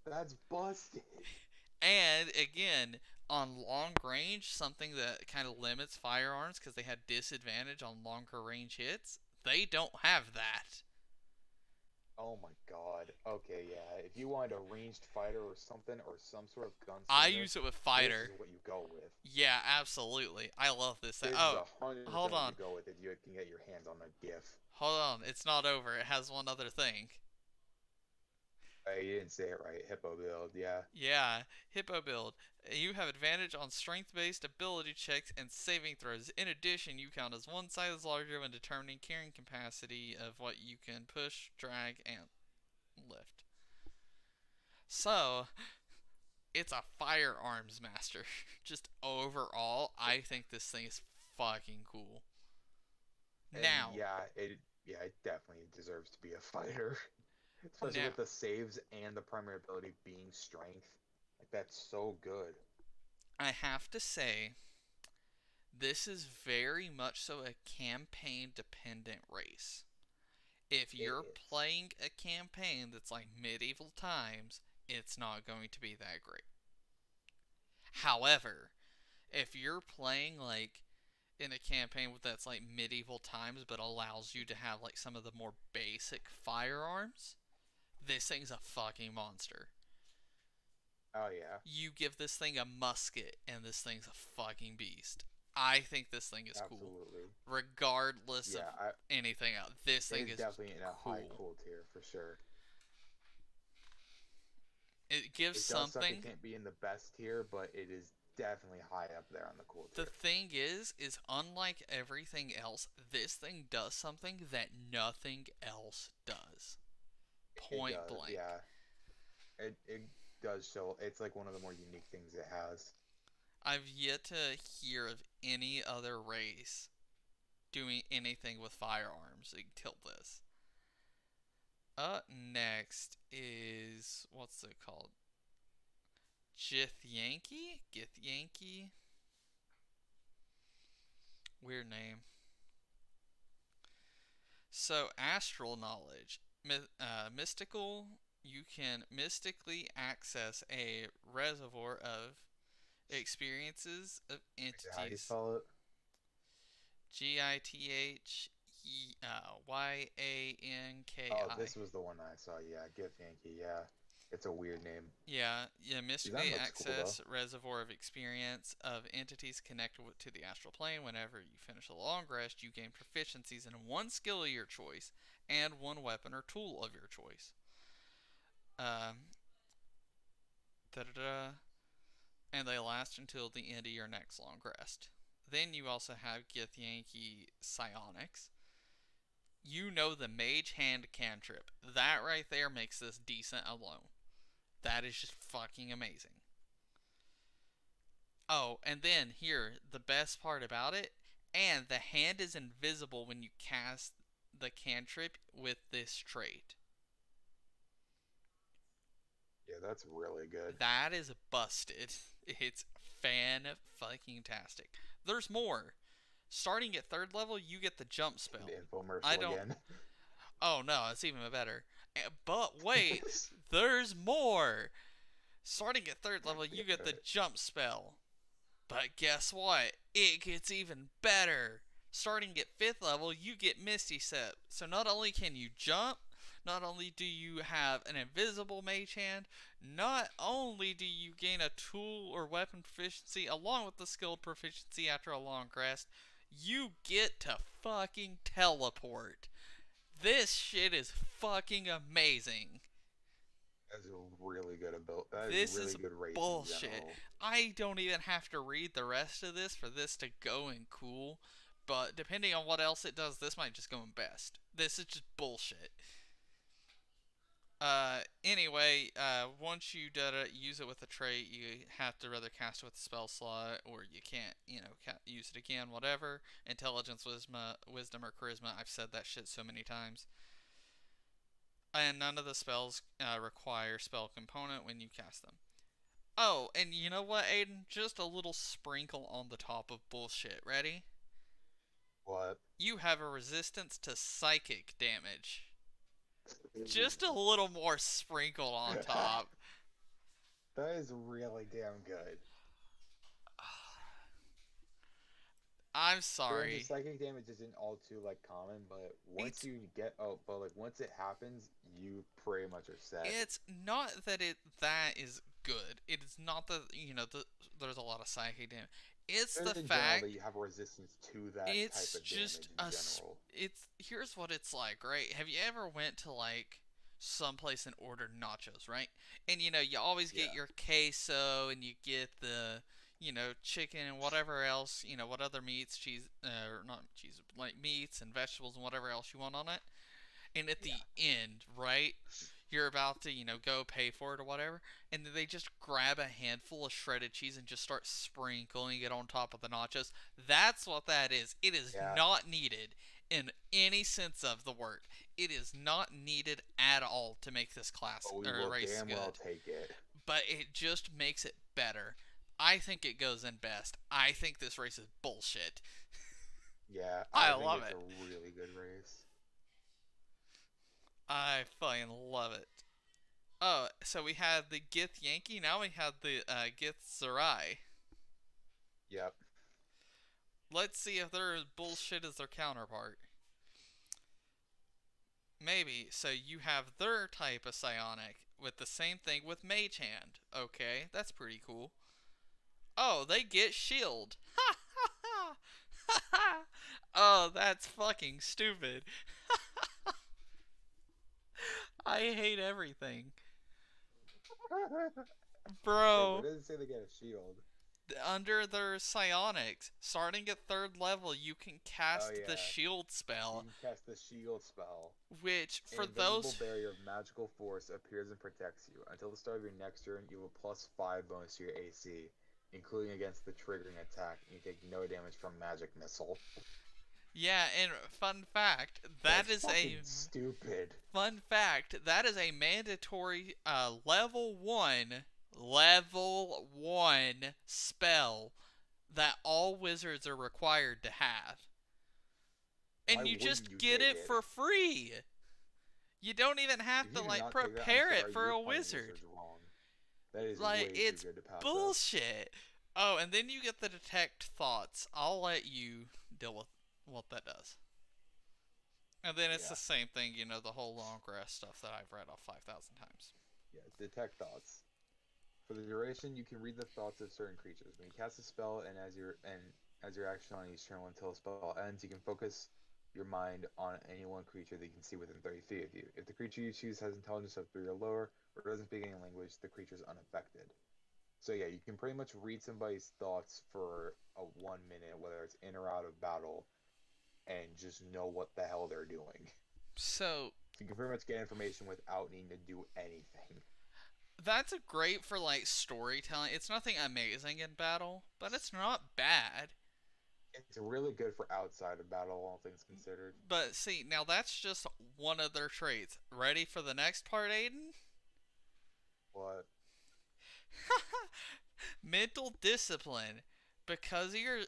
That's busted. And again, on long range, something that kind of limits firearms because they had disadvantage on longer range hits, they don't have that. Oh my god. Okay, yeah. If you wanted a ranged fighter or something, or some sort of gunslinger, I use it with fighter. this is what you go with. Yeah, absolutely. I love this thing. This Oh, is 100% hold on. what you go with if you can get your hands on a GIF. Hold on. It's not over. It has one other thing. You didn't say it right. Hippo build, yeah. Yeah, Hippo build. You have advantage on strength-based ability checks and saving throws. In addition, you count as one size larger when determining carrying capacity of what you can push, drag, and lift. So, it's a firearms master. Just overall, I think this thing is fucking cool. And Now, it definitely deserves to be a fighter. Especially Now- with the saves and the primary ability being strength. Like, that's so good. I have to say, this is very much so a campaign-dependent race. If you're is. playing a campaign that's like medieval times, it's not going to be that great. However, if you're playing like in a campaign that's like medieval times but allows you to have like some of the more basic firearms, this thing's a fucking monster. Oh, yeah. You give this thing a musket and this thing's a fucking beast. I think this thing is cool. Absolutely. Regardless Yeah, of anything else. This thing it's is definitely in a cool. high cool tier, for sure. It gives It does suck something. it can't be in the best tier, but it is definitely high up there on the cool tier. The thing is unlike everything else, this thing does something that nothing else does. Point It does, blank. Yeah. It does show. It's like one of the more unique things it has. I've yet to hear of any other race doing anything with firearms until this. Next is, what's it called? Githyanki? Githyanki? Weird name. So, astral knowledge. Mystical, you can mystically access a reservoir of experiences of How do you entities. spell it? Githyanki. Oh, this was the one I saw. Yeah, Gif Yankee. Yeah, it's a weird name. Yeah, mystically looks cool, access reservoir of experience of entities connected to the astral plane. Whenever you finish a long rest, you gain proficiencies in one skill of your choice and one weapon or tool of your choice. And they last until the end of your next long rest. Then you also have Githyanki Psionics. You know the Mage Hand cantrip. That right there makes this decent alone. That is just fucking amazing. Oh, and then here, the best part about it, and the hand is invisible when you cast the cantrip with this trait. Yeah, that's really good. That is busted. It's fan-fucking-tastic. There's more. Starting at 3rd level, you get the jump spell. The infomercial I don't- again. Oh no, it's even better. But wait, there's more. Starting at 3rd level, you get the jump spell. But guess what? It gets even better. Starting at 5th level, you get Misty Step. So not only can you jump, not only do you have an invisible mage hand, not only do you gain a tool or weapon proficiency along with the skilled proficiency after a long rest, you get to fucking teleport. This shit is fucking amazing. That's a really good ability. That This is a really is good race bullshit. in general. I don't even have to read the rest of this for this to go in cool, but depending on what else it does, this might just go in best. This is just bullshit. Anyway, once you use it with a trait, you have to rather cast it with a spell slot, or you can't, use it again, whatever. Intelligence, wisdom, or charisma. I've said that shit so many times. And none of the spells require spell component when you cast them. Oh, and you know what, Aiden? Just a little sprinkle on the top of bullshit. Ready? What? You have a resistance to psychic damage. Just a little more sprinkle on top. That is really damn good. I'm sorry. Psychic damage isn't all too common, but once once it happens, you pretty much are set. It's not that that is good. It is not that there's a lot of psychic damage. It's the fact that you have a resistance to that type of damage in general. Here's what it's like, right? Have you ever went to someplace and ordered nachos, right? And you always get your queso, and you get the chicken and whatever else, what other meats, cheese, or not cheese, meats and vegetables and whatever else you want on it. And at the end, right, you're about to, go pay for it or whatever, and then they just grab a handful of shredded cheese and just start sprinkling it on top of the nachos. That's what that is. It is not needed in any sense of the word. It is not needed at all to make this class or race good. Well take it. But it just makes it better. I think it goes in best. I think this race is bullshit. Yeah, I love it. It's a really good race. I fucking love it. Oh, so we had the Gith Yankee, now we have the Gith Zerai. Yep. Let's see if they're as bullshit as their counterpart. Maybe. So you have their type of psionic with the same thing with Mage Hand. Okay, that's pretty cool. Oh, they get shield. Ha ha ha! Ha ha! Oh, that's fucking stupid. I hate everything. Bro. What does it say they get a shield? Under their psionics, starting at 3rd level, you can cast the shield spell. You can cast the shield spell. Which, for An those... invisible barrier of magical force appears and protects you. Until the start of your next turn, you have a +5 bonus to your AC, including against the triggering attack. You take no damage from magic missile. Yeah, and fun fact, that's stupid. Fun fact, that is a mandatory level 1 spell that all wizards are required to have. And Why you just wouldn't get take it for free. You don't even have to prepare it for a wizard. That is way it's too good to pass bullshit. Oh, and then you get the detect thoughts. I'll let you deal with what that does. And then it's the same thing, the whole long rest stuff that I've read off 5,000 times. Yeah, detect thoughts. For the duration, you can read the thoughts of certain creatures. When you cast a spell and as your action on each turn until the spell ends, you can focus your mind on any one creature that you can see within 30 feet of you. If the creature you choose has intelligence of 3 or lower, or doesn't speak any language, the creature is unaffected. So yeah, you can pretty much read somebody's thoughts for a 1 minute, whether it's in or out of battle, and just know what the hell they're doing. So you can pretty much get information without needing to do anything. That's great for storytelling. It's nothing amazing in battle, but it's not bad. It's really good for outside of battle, all things considered. But see, now that's just one of their traits. Ready for the next part, Aiden? What? Mental discipline. Because of your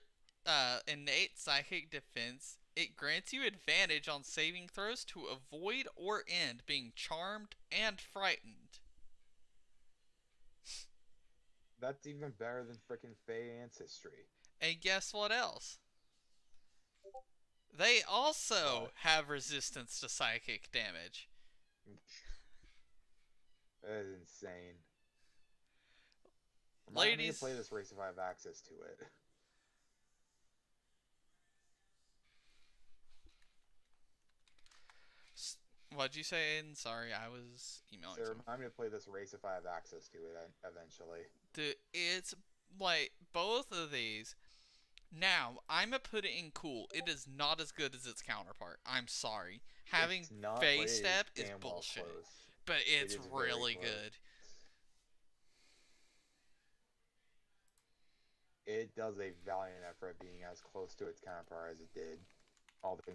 innate psychic defense, it grants you advantage on saving throws to avoid or end being charmed and frightened. That's even better than freaking Fey Ancestry. And guess what else? They also What? have resistance to psychic damage. That is insane. Remind me to Ladies, play this race if I have access to it. what'd you say, Aiden? Sorry, I was emailing So someone. remind me to play this race if I have access to it eventually. Dude, it's like both of these. Now, I'm gonna put it in cool. It is not as good as its counterpart. I'm sorry. Having It's not, Phase but it is Step is damn well bullshit. close. But It it's is very really close. good. It does a valiant effort being as close to its counterpart as it did, all things